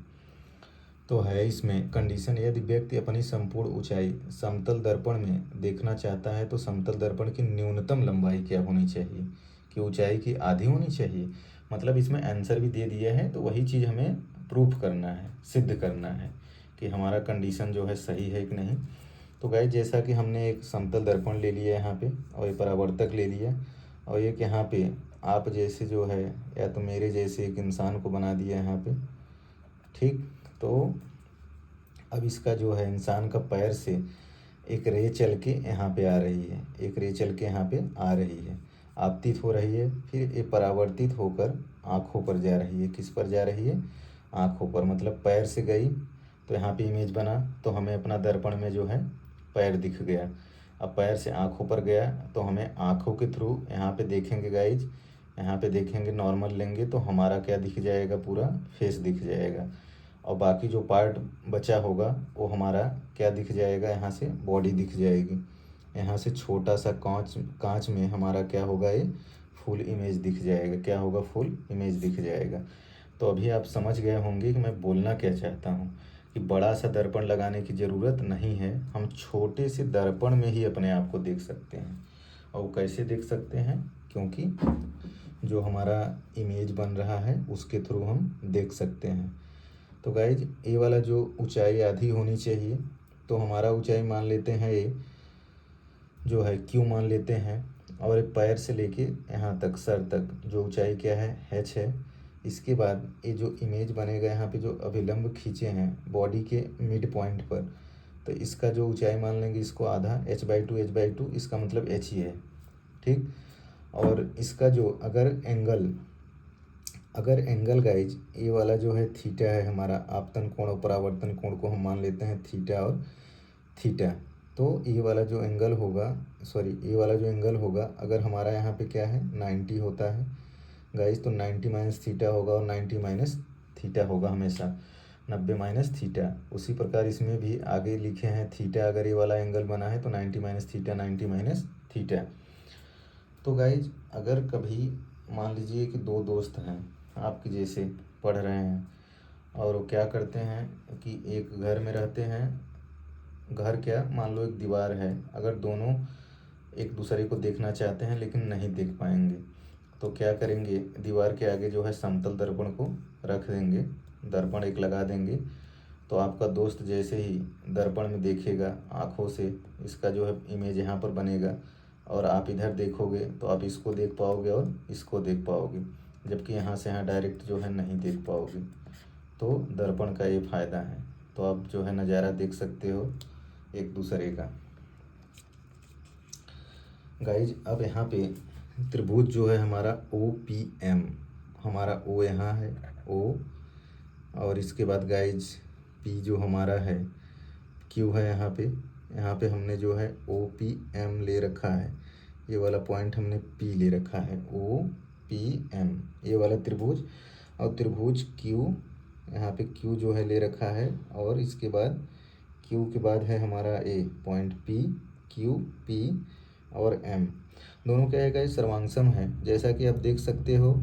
तो है इसमें कंडीशन, यदि व्यक्ति अपनी संपूर्ण ऊंचाई समतल दर्पण में देखना चाहता है तो समतल दर्पण की न्यूनतम लंबाई क्या होनी चाहिए? कि ऊंचाई की आधी होनी चाहिए। मतलब इसमें आंसर भी दे दिया है, तो वही चीज़ हमें प्रूफ करना है, सिद्ध करना है कि हमारा कंडीशन जो है सही है कि नहीं। तो गाइस जैसा कि हमने एक समतल दर्पण ले लिया यहाँ पे और ये परावर्तक ले लिया, और एक यहाँ पे आप जैसे जो है या तो मेरे जैसे एक इंसान को बना दिया यहाँ पे। ठीक, तो अब इसका जो है इंसान का पैर से एक रे चल के यहाँ पे आ रही है, एक रे चल के यहाँ पे आ रही है, आपतित हो रही है, फिर ये परावर्तित होकर आँखों पर जा रही है। किस पर जा रही है? आँखों पर। मतलब पैर से गई तो यहाँ पे इमेज बना, तो हमें अपना दर्पण में जो है पैर दिख गया। अब पैर से आँखों पर गया तो हमें आँखों के थ्रू यहाँ पे देखेंगे गाइज, यहाँ पे देखेंगे, नॉर्मल लेंगे तो हमारा क्या दिख जाएगा, पूरा फेस दिख जाएगा। और बाकी जो पार्ट बचा होगा वो हमारा क्या दिख जाएगा, यहाँ से बॉडी दिख जाएगी। यहाँ से छोटा सा कांच कांच में हमारा क्या होगा, ये फुल इमेज दिख जाएगा। क्या होगा, फुल इमेज दिख जाएगा। तो अभी आप समझ गए होंगे कि मैं बोलना क्या चाहता हूँ, कि बड़ा सा दर्पण लगाने की ज़रूरत नहीं है, हम छोटे से दर्पण में ही अपने आप को देख सकते हैं। और वो कैसे देख सकते हैं, क्योंकि जो हमारा इमेज बन रहा है उसके थ्रू हम देख सकते हैं। तो गाइज ये वाला जो ऊंचाई आधी होनी चाहिए, तो हमारा ऊंचाई मान लेते हैं ये जो है क्यू मान लेते हैं, और एक पैर से लेके यहाँ तक सर तक जो ऊंचाई क्या है, एच है। इसके बाद ये जो इमेज बनेगा यहाँ पे जो अभिलंब खींचे हैं बॉडी के मिड पॉइंट पर, तो इसका जो ऊंचाई मान लेंगे इसको आधा, h/2 इसका मतलब h ही है, ठीक। और इसका जो अगर एंगल गाइज ये वाला जो है थीटा है हमारा, आपतन कोण और परावर्तन कोण को हम मान लेते हैं थीटा और थीटा। तो ये वाला जो एंगल होगा, अगर हमारा यहाँ पे क्या है 90 होता है गाइज, तो 90 माइनस थीटा होगा, और 90 माइनस थीटा होगा हमेशा, 90 माइनस थीटा। उसी प्रकार इसमें भी आगे लिखे हैं थीटा, अगर ये वाला एंगल बना है तो 90 माइनस थीटा, 90 माइनस थीटा। तो गाइज अगर कभी मान लीजिए कि दो दोस्त हैं आपके जैसे, पढ़ रहे हैं, और वो क्या करते हैं कि एक घर में रहते हैं, घर क्या मान लो एक दीवार है, अगर दोनों एक दूसरे को देखना चाहते हैं लेकिन नहीं देख पाएंगे, तो क्या करेंगे, दीवार के आगे जो है समतल दर्पण को रख देंगे, दर्पण एक लगा देंगे। तो आपका दोस्त जैसे ही दर्पण में देखेगा आँखों से, इसका जो है इमेज यहाँ पर बनेगा, और आप इधर देखोगे तो आप इसको देख पाओगे और इसको देख पाओगे, जबकि यहाँ से यहाँ डायरेक्ट जो है नहीं देख पाओगे। तो दर्पण का ये फ़ायदा है। तो आप जो है नज़ारा देख सकते हो एक दूसरे का। गाइज अब यहाँ पे त्रिभुज जो है हमारा OPM, हमारा O यहाँ है O, और इसके बाद गाइज P जो हमारा है Q है, यहाँ पे हमने जो है OPM ले रखा है, ये वाला पॉइंट हमने P ले रखा है, OPM ये वाला त्रिभुज। और त्रिभुज Q, यहाँ पे Q जो है ले रखा है, और इसके बाद Q के बाद है हमारा A point P, Q P और M, दोनों क्या है गाइस, सर्वांगसम है। जैसा कि आप देख सकते हो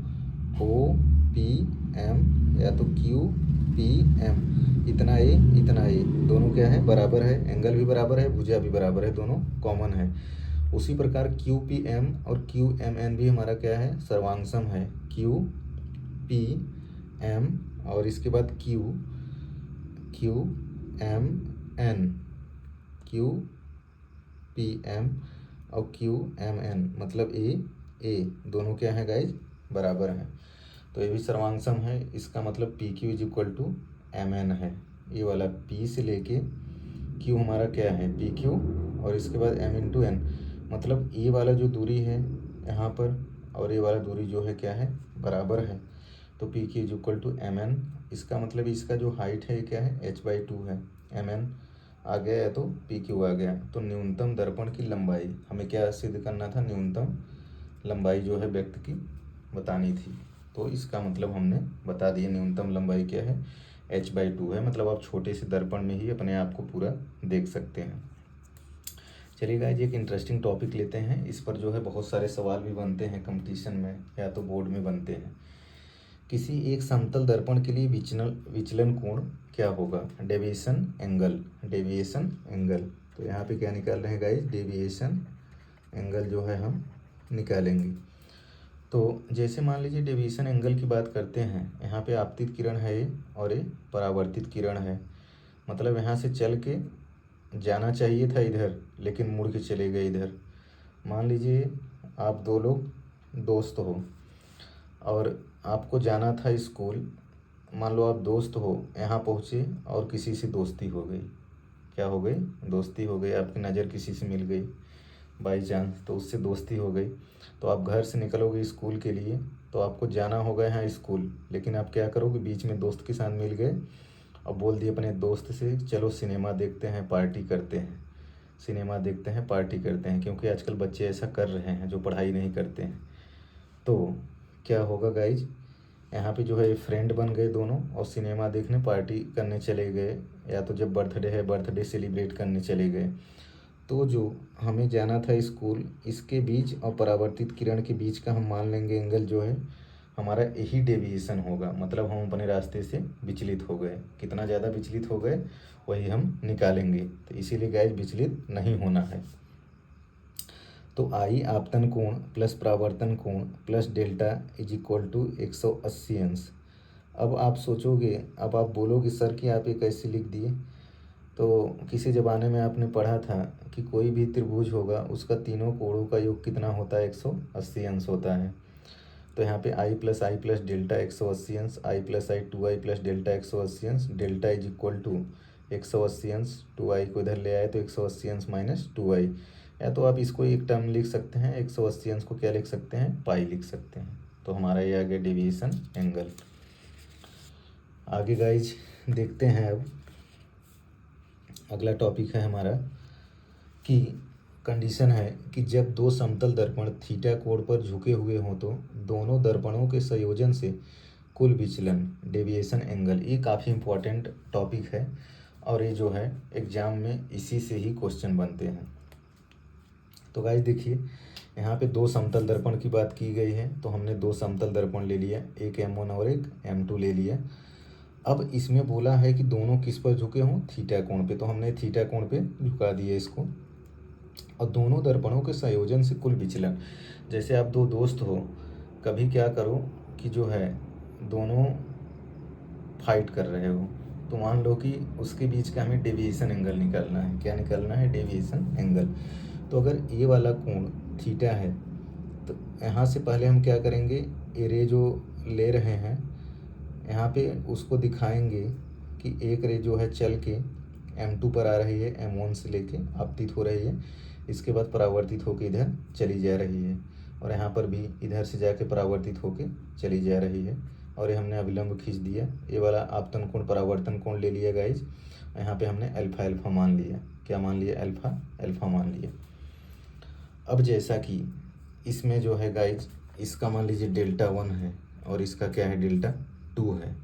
OPM या तो QPM, इतना A दोनों क्या है, बराबर है, एंगल भी बराबर है, भुजा भी बराबर है, दोनों कॉमन है। उसी प्रकार QPM और QMN भी हमारा क्या है, सर्वांगसम है, QPM और इसके बाद QMN, QPM और QMN मतलब A दोनों क्या है गाइज, बराबर हैं। तो ये भी सर्वांगसम है, इसका मतलब PQ is equal to MN है। ये वाला P से लेके Q हमारा क्या है PQ, और इसके बाद M इंटू N, मतलब ये वाला जो दूरी है यहाँ पर और ये वाला दूरी जो है क्या है, बराबर है। तो PQ is equal to MN, इसका मतलब इसका जो हाइट है ये क्या है, h/2 है, MN आ गया या तो PQ आ गया। तो न्यूनतम दर्पण की लंबाई हमें क्या सिद्ध करना था, न्यूनतम लंबाई जो है व्यक्ति की बतानी थी। तो इसका मतलब हमने बता दिया, न्यूनतम लंबाई क्या है, h/2 है, मतलब आप छोटे से दर्पण में ही अपने आप को पूरा देख सकते हैं। चलिए गाइस एक इंटरेस्टिंग टॉपिक लेते हैं, इस पर जो है बहुत सारे सवाल भी बनते हैं कंपटीशन में या तो बोर्ड में बनते हैं। किसी एक समतल दर्पण के लिए विचलन कोण क्या होगा, डेविएशन एंगल। तो यहाँ पे क्या निकाल रहे हैं गाइस, डेविएशन एंगल जो है हम निकालेंगे। तो जैसे मान लीजिए डेविएशन एंगल की बात करते हैं, यहाँ पे आपतित किरण है ये और ये परावर्तित किरण है, मतलब यहाँ से चल के जाना चाहिए था इधर लेकिन मुड़ के चले गए इधर। मान लीजिए आप दो लोग दोस्त हो और आपको जाना था स्कूल, मान लो आप दोस्त हो, यहाँ पहुँचे और किसी से दोस्ती हो गई, क्या हो गई, दोस्ती हो गई, आपकी नज़र किसी से मिल गई बाई चांस, तो उससे दोस्ती हो गई। तो आप घर से निकलोगे स्कूल के लिए, तो आपको जाना होगा यहाँ स्कूल, लेकिन आप क्या करोगे, बीच में दोस्त के साथ मिल गए और बोल दिए अपने दोस्त से चलो सिनेमा देखते हैं, पार्टी करते हैं। सिनेमा देखते हैं, पार्टी करते हैं, क्योंकि आजकल बच्चे ऐसा कर रहे हैं जो पढ़ाई नहीं करते हैं। तो क्या होगा गाइज, यहाँ पे जो है फ्रेंड बन गए दोनों और सिनेमा देखने पार्टी करने चले गए, या तो जब बर्थडे है बर्थडे सेलिब्रेट करने चले गए। तो जो हमें जाना था स्कूल, इसके बीच और परावर्तित किरण के बीच का हम मान लेंगे एंगल जो है हमारा यही डेविएशन होगा, मतलब हम अपने रास्ते से विचलित हो गए। कितना ज़्यादा विचलित हो गए वही हम निकालेंगे, तो इसीलिए गाइज विचलित नहीं होना है। तो आई आपतन कोण प्लस परावर्तन कोण plus delta is equal to 180 अंश। अब आप सोचोगे, अब आप बोलोगे सर कि आप ये कैसे लिख दिए। तो किसी ज़माने में आपने पढ़ा था कि कोई भी त्रिभुज होगा उसका तीनों कोणों का योग कितना होता है, 180 अंश होता है। तो यहाँ पे आई प्लस डेल्टा 180 अंश, आई प्लस आई 2i प्लस डेल्टा 180 अंश, डेल्टा इज इक्वल टू 180 अंश, 2i को इधर ले आए तो 180 अंश माइनस 2i। या तो आप इसको एक टर्म लिख सकते हैं, 180 अंश को क्या लिख सकते हैं, पाई लिख सकते हैं। तो हमारा ये आ गया डेविएशन एंगल। आगे गाइज देखते हैं, अब अगला टॉपिक है हमारा कि कंडीशन है कि जब दो समतल दर्पण थीटा कोण पर झुके हुए हों तो दोनों दर्पणों के संयोजन से कुल विचलन डेविएशन एंगल। ये काफ़ी इम्पोर्टेंट टॉपिक है और ये जो है एग्जाम में इसी से ही क्वेश्चन बनते हैं। तो गाइस देखिए, यहाँ पे दो समतल दर्पण की बात की गई है, तो हमने दो समतल दर्पण ले लिया, एक M1 और एक M2 ले लिया। अब इसमें बोला है कि दोनों किस पर झुके हों, थीटा कोण पे, तो हमने थीटा कोण पे झुका दिया इसको। और दोनों दर्पणों के संयोजन से कुल विचलन, जैसे आप दो दोस्त हो, कभी क्या करो कि जो है दोनों फाइट कर रहे हो, तो मान लो कि उसके बीच का हमें डेविएशन एंगल निकालना है। क्या निकालना है, डेविएशन एंगल। तो अगर ए वाला कोण थीटा है तो यहाँ से पहले हम क्या करेंगे, ए रे जो ले रहे हैं यहाँ पे उसको दिखाएंगे कि एक रे जो है चल के M2 पर आ रही है, M1 से लेके आपतित हो रही है, इसके बाद परावर्तित होके इधर चली जा रही है, और यहाँ पर भी इधर से जाके परावर्तित होके चली जा रही है। और ये हमने अभिलंब खींच दिया, ये वाला आपतन कोण परावर्तन कोण ले लिया गाइज। यहाँ पे हमने अल्फा अल्फा मान लिया, क्या मान लिया, अल्फा अल्फा मान लिया। अब जैसा कि इसमें जो है गाइज, इसका मान लीजिए डेल्टा 1 है और इसका क्या है, डेल्टा 2 है।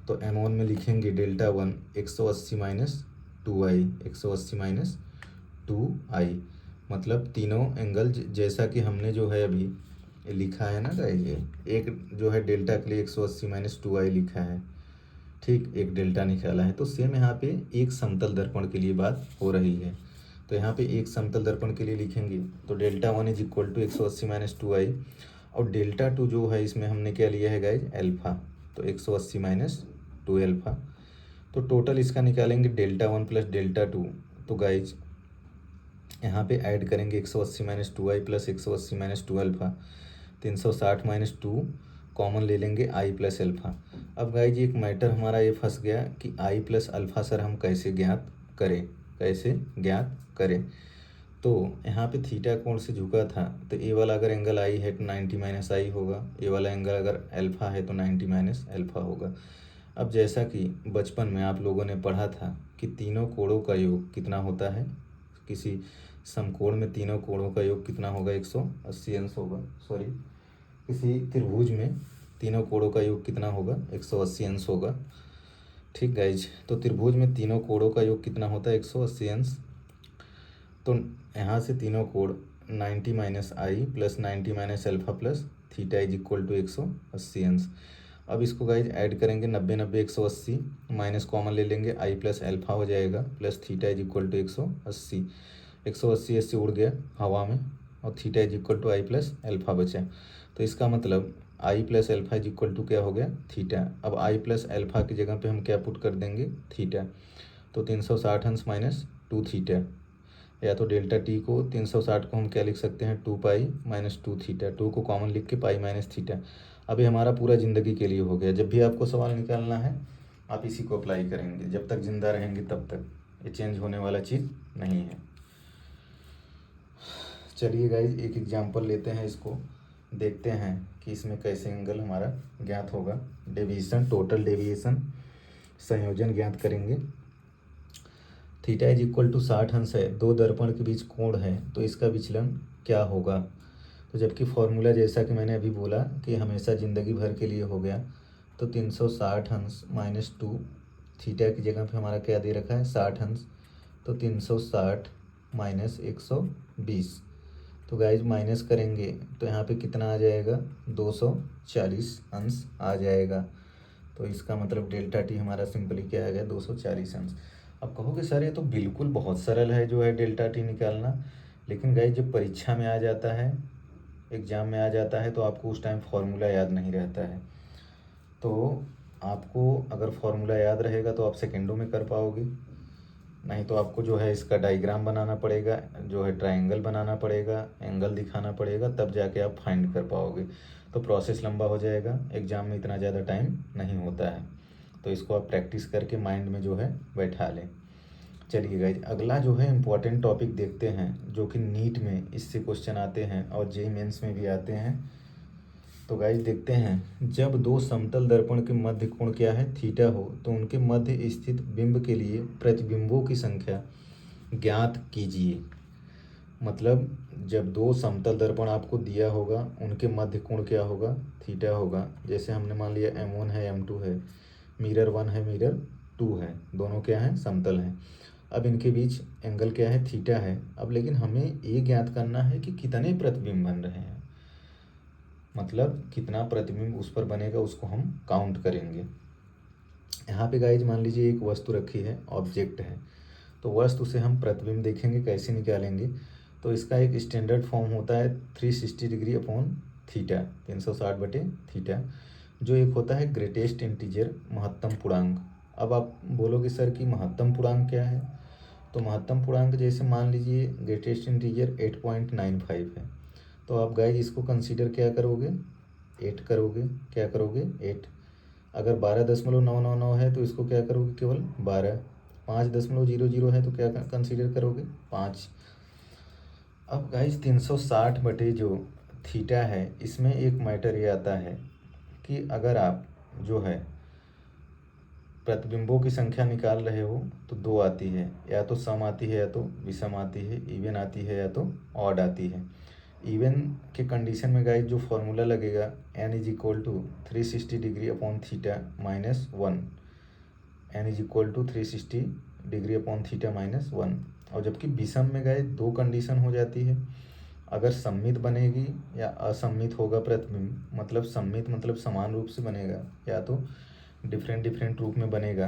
तो M1 में लिखेंगे delta 1 180 minus 2i, 180 minus 2i, मतलब तीनों एंगल जैसा कि हमने जो है अभी लिखा है ना गाइज, एक जो है डेल्टा के लिए 180 माइनस 2i लिखा है, ठीक, एक डेल्टा निकाला है। तो सेम यहाँ पे एक समतल दर्पण के लिए बात हो रही है, तो यहाँ पे एक समतल दर्पण के लिए लिखेंगे तो delta 1 is equal to 180 minus 2i, और डेल्टा 2 जो है इसमें हमने क्या लिया है गाइज, अल्फा, तो 180 माइनस 2 अल्फा। तो टोटल इसका निकालेंगे डेल्टा 1 प्लस डेल्टा 2। तो गाइज यहाँ पे ऐड करेंगे 180 minus 2i plus 180 minus 2 alpha, 360 minus 2 common ले लेंगे i प्लस अल्फा। अब गाइज एक मैटर हमारा ये फंस गया कि i प्लस अल्फा सर हम कैसे ज्ञात करें, कैसे ज्ञात करें। तो यहाँ पे थीटा कोण से झुका था, तो ए वाला अगर एंगल आई है तो 90 माइनस आई होगा, ए वाला एंगल अगर अल्फा है तो 90 माइनस अल्फा होगा। अब जैसा कि बचपन में आप लोगों ने पढ़ा था कि तीनों कोणों का योग कितना होता है, किसी समकोण में तीनों कोणों का योग कितना होगा, 180 अंश होगा, सॉरी, किसी त्रिभुज में तीनों कोणों का योग कितना होगा, 180 अंश होगा। ठीक गाइज, तो त्रिभुज में तीनों कोणों का योग कितना होता है, 180 अंश। तो यहाँ से तीनों कोण 90 minus I plus 90 minus alpha plus theta is equal to 180 अंश। अब इसको गाइज ऐड करेंगे, 90 90 180 माइनस कॉमन ले लेंगे, आई प्लस अल्फा हो जाएगा plus theta is equal to 180, 180 ऐसे उड़ गया हवा में, और theta is equal to I plus alpha बचा। तो इसका मतलब I plus alpha is equal to क्या हो गया, थीटा। अब आई प्लस अल्फा की जगह पे हम क्या पुट कर देंगे, थीटा। तो 360 अंश माइनस 2 थीटा, या तो डेल्टा टी को 360 को हम क्या लिख सकते हैं, 2 पाई माइनस 2 थीटा, 2 को कॉमन लिख के पाई माइनस थीटा। अभी हमारा पूरा ज़िंदगी के लिए हो गया। जब भी आपको सवाल निकालना है आप इसी को अप्लाई करेंगे, जब तक ज़िंदा रहेंगे तब तक, ये चेंज होने वाला चीज़ नहीं है। चलिए गाइज एक एग्जांपल लेते हैं, इसको देखते हैं कि इसमें कैसे एंगल हमारा ज्ञात होगा। डेविएशन, टोटल डेविएशन, संयोजन ज्ञात करेंगे। थीटा इज इक्वल टू 60 अंश है, दो दर्पण के बीच कोण है, तो इसका विचलन क्या होगा। तो जबकि फॉर्मूला जैसा कि मैंने अभी बोला कि हमेशा ज़िंदगी भर के लिए हो गया, तो 360 अंश माइनस 2, थीटा की जगह पे हमारा क्या दे रखा है 60 अंश, तो 360 माइनस 120। तो गाइज माइनस करेंगे तो यहाँ पे कितना आ जाएगा 240 अंश आ जाएगा। तो इसका मतलब डेल्टा टी हमारा सिंपली क्या आ गया 240 अंश। अब कहोगे सर ये तो बिल्कुल बहुत सरल है जो है डेल्टा टी निकालना, लेकिन गाइज जब परीक्षा में आ जाता है, एग्ज़ाम में आ जाता है, तो आपको उस टाइम फार्मूला याद नहीं रहता है। तो आपको अगर फार्मूला याद रहेगा तो आप सेकेंडों में कर पाओगे, नहीं तो आपको जो है इसका डायग्राम बनाना पड़ेगा, जो है ट्रायंगल बनाना पड़ेगा, एंगल दिखाना पड़ेगा, तब जाके आप फाइंड कर पाओगे। तो प्रोसेस लंबा हो जाएगा, एग्ज़ाम में इतना ज़्यादा टाइम नहीं होता है। तो इसको आप प्रैक्टिस करके माइंड में जो है बैठा लें। चलिए गाइज अगला जो है इम्पोर्टेंट टॉपिक देखते हैं, जो कि नीट में इससे क्वेश्चन आते हैं और जेईई मेंस में भी आते हैं। तो गाइज देखते हैं, जब दो समतल दर्पण के मध्य कोण क्या है थीटा हो, तो उनके मध्य स्थित बिंब के लिए प्रतिबिंबों की संख्या ज्ञात कीजिए। मतलब जब दो समतल दर्पण आपको दिया होगा, उनके मध्य कोण क्या होगा थीटा होगा। जैसे हमने मान लिया M1 है M2 है, मिरर 1 है मिरर 2 है, दोनों क्या हैं समतल हैं। अब इनके बीच एंगल क्या है थीटा है। अब लेकिन हमें ये ज्ञात करना है कि कितने प्रतिबिंब बन रहे हैं, मतलब कितना प्रतिबिंब उस पर बनेगा, उसको हम काउंट करेंगे। यहाँ पे गाइज मान लीजिए एक वस्तु रखी है, ऑब्जेक्ट है, तो वस्तु से हम प्रतिबिंब देखेंगे कैसे निकालेंगे। तो इसका एक स्टैंडर्ड फॉर्म होता है 360 डिग्री अपॉन थीटा, 360 बटे थीटा, जो एक होता है ग्रेटेस्ट इंटीजर महत्तम पूर्णांक। अब आप बोलोगे सर कि महत्तम पूर्णांक क्या है, तो महत्तम पूर्णांक जैसे मान लीजिए ग्रेटेस्ट इंटीजर 8.95 है, तो आप गाइज इसको कंसीडर क्या करोगे 8 करोगे, क्या करोगे 8। अगर 12.999 है तो इसको क्या करोगे केवल 12। 5.00 है तो क्या कंसीडर करोगे 5। अब गाइज 360 बटे जो थीटा है, इसमें एक मैटर ये आता है कि अगर आप जो है प्रतिबिंबों की संख्या निकाल रहे हो तो दो आती है, या तो सम आती है या तो विषम आती है, इवन आती है या तो ऑड आती है। इवन के कंडीशन में गाइज जो फॉर्मूला लगेगा n is equal to 360 degree upon theta minus 1, n is equal to 360 degree upon theta minus 1। और जबकि विषम में गाइज दो कंडीशन हो जाती है, अगर सममित बनेगी या असममित होगा प्रतिबिंब, मतलब सममित मतलब समान रूप से बनेगा या तो डिफरेंट रूप में बनेगा,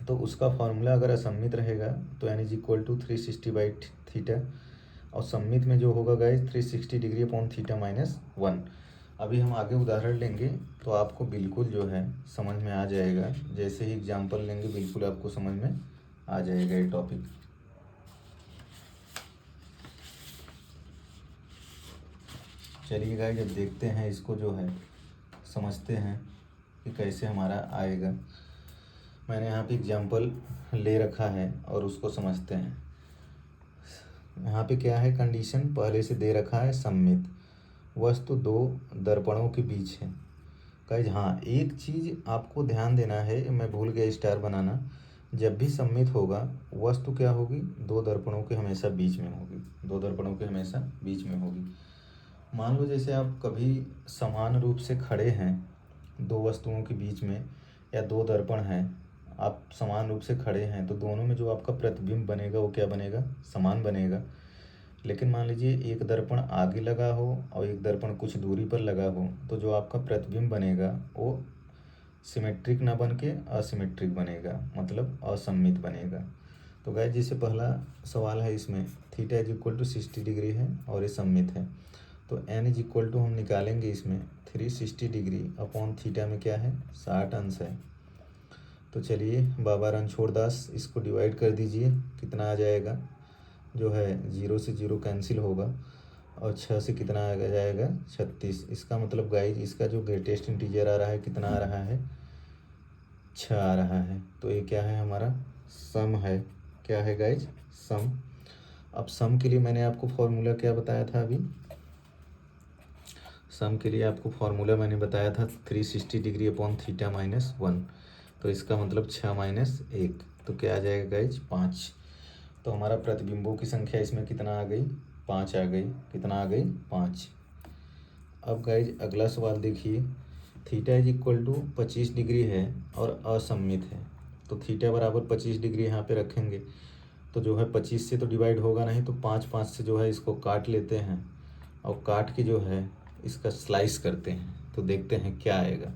तो उसका फॉर्मूला अगर असममित रहेगा तो n is equal to 360 by theta, और सममित में जो होगा guys 360 degree upon theta minus 1। अभी हम आगे उदाहरण लेंगे तो आपको बिल्कुल जो है समझ में आ जाएगा, जैसे ही एग्जाम्पल लेंगे बिल्कुल आपको समझ में आ जाएगा ये टॉपिक। चलिए गाइज अब देखते हैं इसको जो है समझते हैं कि कैसे हमारा आएगा। मैंने यहाँ पे एग्जाम्पल ले रखा है और उसको समझते हैं। यहाँ पे क्या है कंडीशन पहले से दे रखा है सममित, वस्तु दो दर्पणों के बीच है। गाइज हाँ एक चीज़ आपको ध्यान देना है, मैं भूल गया स्टार बनाना, जब भी सममित होगा वस्तु क्या होगी दो दर्पणों के हमेशा बीच में होगी, दो दर्पणों के हमेशा बीच में होगी। मान लो जैसे आप कभी समान रूप से खड़े हैं दो वस्तुओं के बीच में, या दो दर्पण हैं, आप समान रूप से खड़े हैं, तो दोनों में जो आपका प्रतिबिंब बनेगा वो क्या बनेगा समान बनेगा। लेकिन मान लीजिए एक दर्पण आगे लगा हो और एक दर्पण कुछ दूरी पर लगा हो, तो जो आपका प्रतिबिंब बनेगा वो सिमेट्रिक ना बन के असिमेट्रिक बनेगा, मतलब असममित बनेगा। तो गाइस जैसे पहला सवाल है, इसमें theta is equal to 60 degree है और ये सममित है, तो n इज इक्वल टू हम निकालेंगे इसमें 360 डिग्री अपॉन थीटा में क्या है 60 अंश है। तो चलिए बाबा रणछोड़ दास इसको डिवाइड कर दीजिए, कितना आ जाएगा, जो है 0 से 0 कैंसिल होगा और 6 से कितना आ जाएगा 36। इसका मतलब गाइज इसका जो ग्रेटेस्ट इंटीजर आ रहा है कितना आ रहा है 6 आ रहा है। तो ये क्या है हमारा सम है, क्या है गाइज सम। अब सम के लिए मैंने आपको फॉर्मूला क्या बताया था, अभी सम के लिए आपको फॉर्मूला मैंने बताया था 360 डिग्री अपॉन थीटा माइनस 1, तो इसका मतलब 6 माइनस 1, तो क्या आ जाएगा गाइज 5। तो हमारा प्रतिबिंबों की संख्या इसमें कितना आ गई, 5 आ गई। कितना आ गई, 5। अब गाइज अगला सवाल देखिए, theta is equal to 25 degree है और असममित है। तो थीटा बराबर 25 डिग्री यहाँ पे रखेंगे तो जो है 25 से तो डिवाइड होगा नहीं, तो 5 से जो है इसको काट लेते हैं और काट के जो है इसका स्लाइस करते हैं तो देखते हैं क्या आएगा।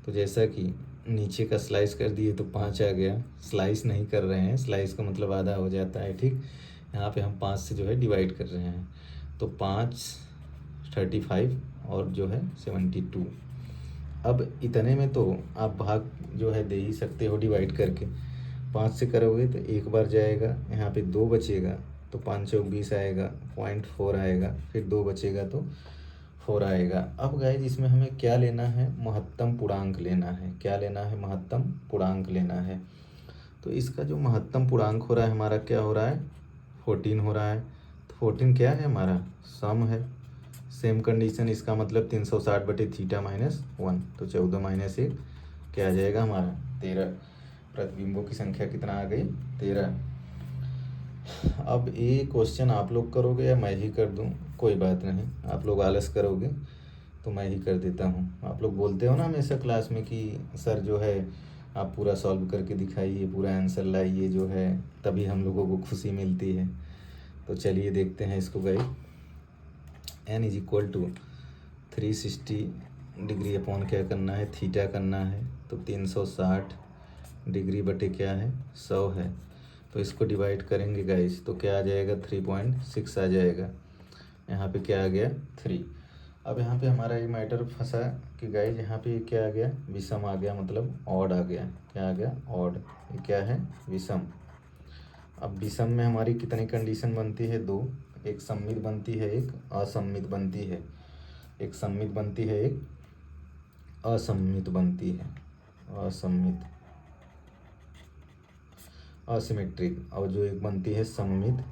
तो जैसा कि नीचे का स्लाइस कर दिए तो 5 आ गया। स्लाइस नहीं कर रहे हैं, स्लाइस का मतलब आधा हो जाता है, ठीक। यहाँ पे हम 5 से जो है डिवाइड कर रहे हैं तो 5 35 और जो है 72। अब इतने में तो आप भाग जो है दे ही सकते हो डिवाइड करके। 5 से करोगे तो एक बार जाएगा, यहाँ पे 2 बचेगा तो 5 चौक 20 आएगा, 0.4 आएगा, फिर 2 बचेगा तो 4 आएगा। अब गाइज इसमें हमें क्या लेना है, महत्तम पूर्णांक लेना है। क्या लेना है, महत्तम पूर्णांक लेना है। तो इसका जो महत्तम पूर्णांक हो रहा है हमारा क्या हो रहा है, 14 हो रहा है। तो 14 क्या है हमारा, सम है। सेम कंडीशन, इसका मतलब 360 बटे थीटा -1 तो 14 - 1 क्या आ जाएगा हमारा 13। प्रतिबिंबों की संख्या कितना आ गई, 13। अब ये क्वेश्चन आप लोग करोगे या मैं ही कर दूं, कोई बात नहीं। आप लोग आलस करोगे तो मैं ही कर देता हूँ। आप लोग बोलते हो ना हमेशा क्लास में कि सर जो है आप पूरा सॉल्व करके दिखाइए, पूरा आंसर लाइए, जो है तभी हम लोगों को खुशी मिलती है। तो चलिए देखते हैं इसको guys. n is equal to 360 degree upon क्या करना है, थीटा करना है। तो 360 डिग्री बटे क्या है, 100 है। तो इसको डिवाइड करेंगे गाइस तो क्या आ जाएगा, 3.6 आ जाएगा। यहाँ पे क्या आ गया, 3। अब यहाँ पे हमारा ये मैटर फंसा कि गाइस यहाँ पे क्या आ गया, विषम आ गया, मतलब ऑड आ गया। क्या आ गया, ऑड। ये क्या है, विषम। अब विषम में हमारी कितनी कंडीशन बनती है, 2। एक सममित बनती है, एक असममित बनती है। एक सममित बनती है, एक असममित बनती है। असममित, असिमेट्रिक। और जो एक बनती है सममित,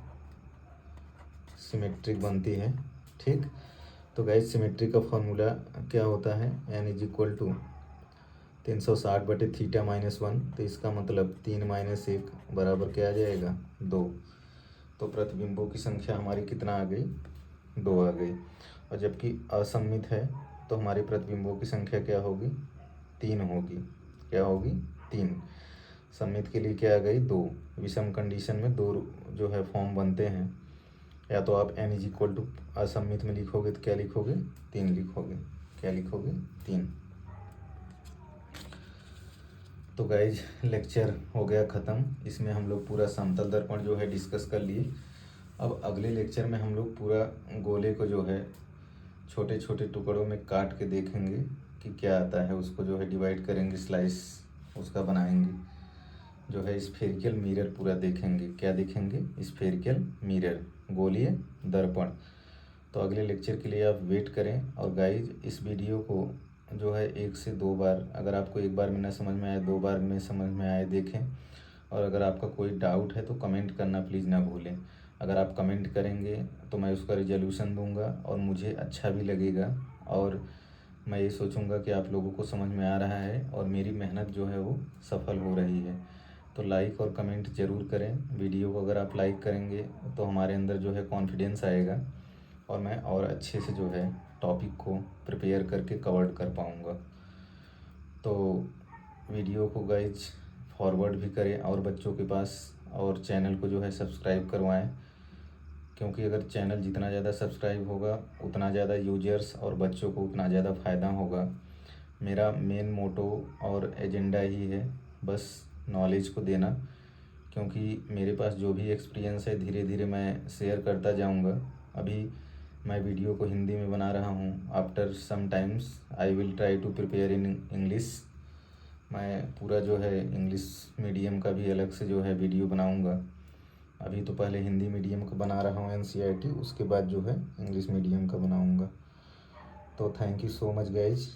सिमेट्रिक बनती है, ठीक। तो गाइस सिमेट्रिक का फॉर्मूला क्या होता है, n इज इक्वल टू 360 बटे थीटा -1। तो इसका मतलब 3 - 1 बराबर क्या आ जाएगा, 2। तो प्रतिबिंबों की संख्या हमारी कितना आ गई, 2 आ गई। और जबकि असममित है तो हमारी प्रतिबिंबों की संख्या क्या होगी, 3 होगी। क्या होगी, 3। सममित के लिए क्या आ गई, 2। विषम कंडीशन में 2 जो है फॉर्म बनते हैं। या तो आप n इज इक्वल टू असममित में लिखोगे तो क्या लिखोगे, 3 लिखोगे। क्या लिखोगे, 3। तो गाइज लेक्चर हो गया ख़त्म। इसमें हम लोग पूरा समतल दर्पण जो है डिस्कस कर लिए। अब अगले लेक्चर में हम लोग पूरा गोले को जो है छोटे छोटे टुकड़ों में काट के देखेंगे कि क्या आता है। उसको जो है डिवाइड करेंगे, स्लाइस उसका बनाएंगे, जो है स्फेरिकल मिरर पूरा देखेंगे। क्या देखेंगे, स्फेरिकल मिरर, गोलीय दर्पण। तो अगले लेक्चर के लिए आप वेट करें। और गाइज इस वीडियो को जो है 1 से 2 बार, अगर आपको एक बार में ना समझ में आए, 2 बार में समझ में आए देखें। और अगर आपका कोई डाउट है तो कमेंट करना प्लीज़ ना भूलें। अगर आप कमेंट करेंगे तो मैं उसका रिजल्यूशन दूंगा और मुझे अच्छा भी लगेगा। और मैं ये सोचूंगा कि आप लोगों को समझ में आ रहा है और मेरी मेहनत जो है वो सफल हो रही है। तो लाइक और कमेंट ज़रूर करें। वीडियो को अगर आप लाइक करेंगे तो हमारे अंदर जो है कॉन्फिडेंस आएगा और मैं और अच्छे से जो है टॉपिक को प्रिपेयर करके कवर कर पाऊँगा। तो वीडियो को गाइज फॉरवर्ड भी करें और बच्चों के पास, और चैनल को जो है सब्सक्राइब करवाएं। क्योंकि अगर चैनल जितना ज़्यादा सब्सक्राइब होगा उतना ज़्यादा यूजर्स और बच्चों को उतना ज़्यादा फ़ायदा होगा। मेरा मेन मोटो और एजेंडा ही है बस नॉलेज को देना। क्योंकि मेरे पास जो भी एक्सपीरियंस है धीरे धीरे मैं शेयर करता जाऊंगा। अभी मैं वीडियो को हिंदी में बना रहा हूँ। After some times I will try to prepare in English. मैं पूरा जो है इंग्लिश मीडियम का भी अलग से जो है वीडियो बनाऊंगा। अभी तो पहले हिंदी मीडियम का बना रहा हूँ NCERT, उसके बाद जो है इंग्लिश मीडियम का बनाऊंगा। तो thank you so much guys.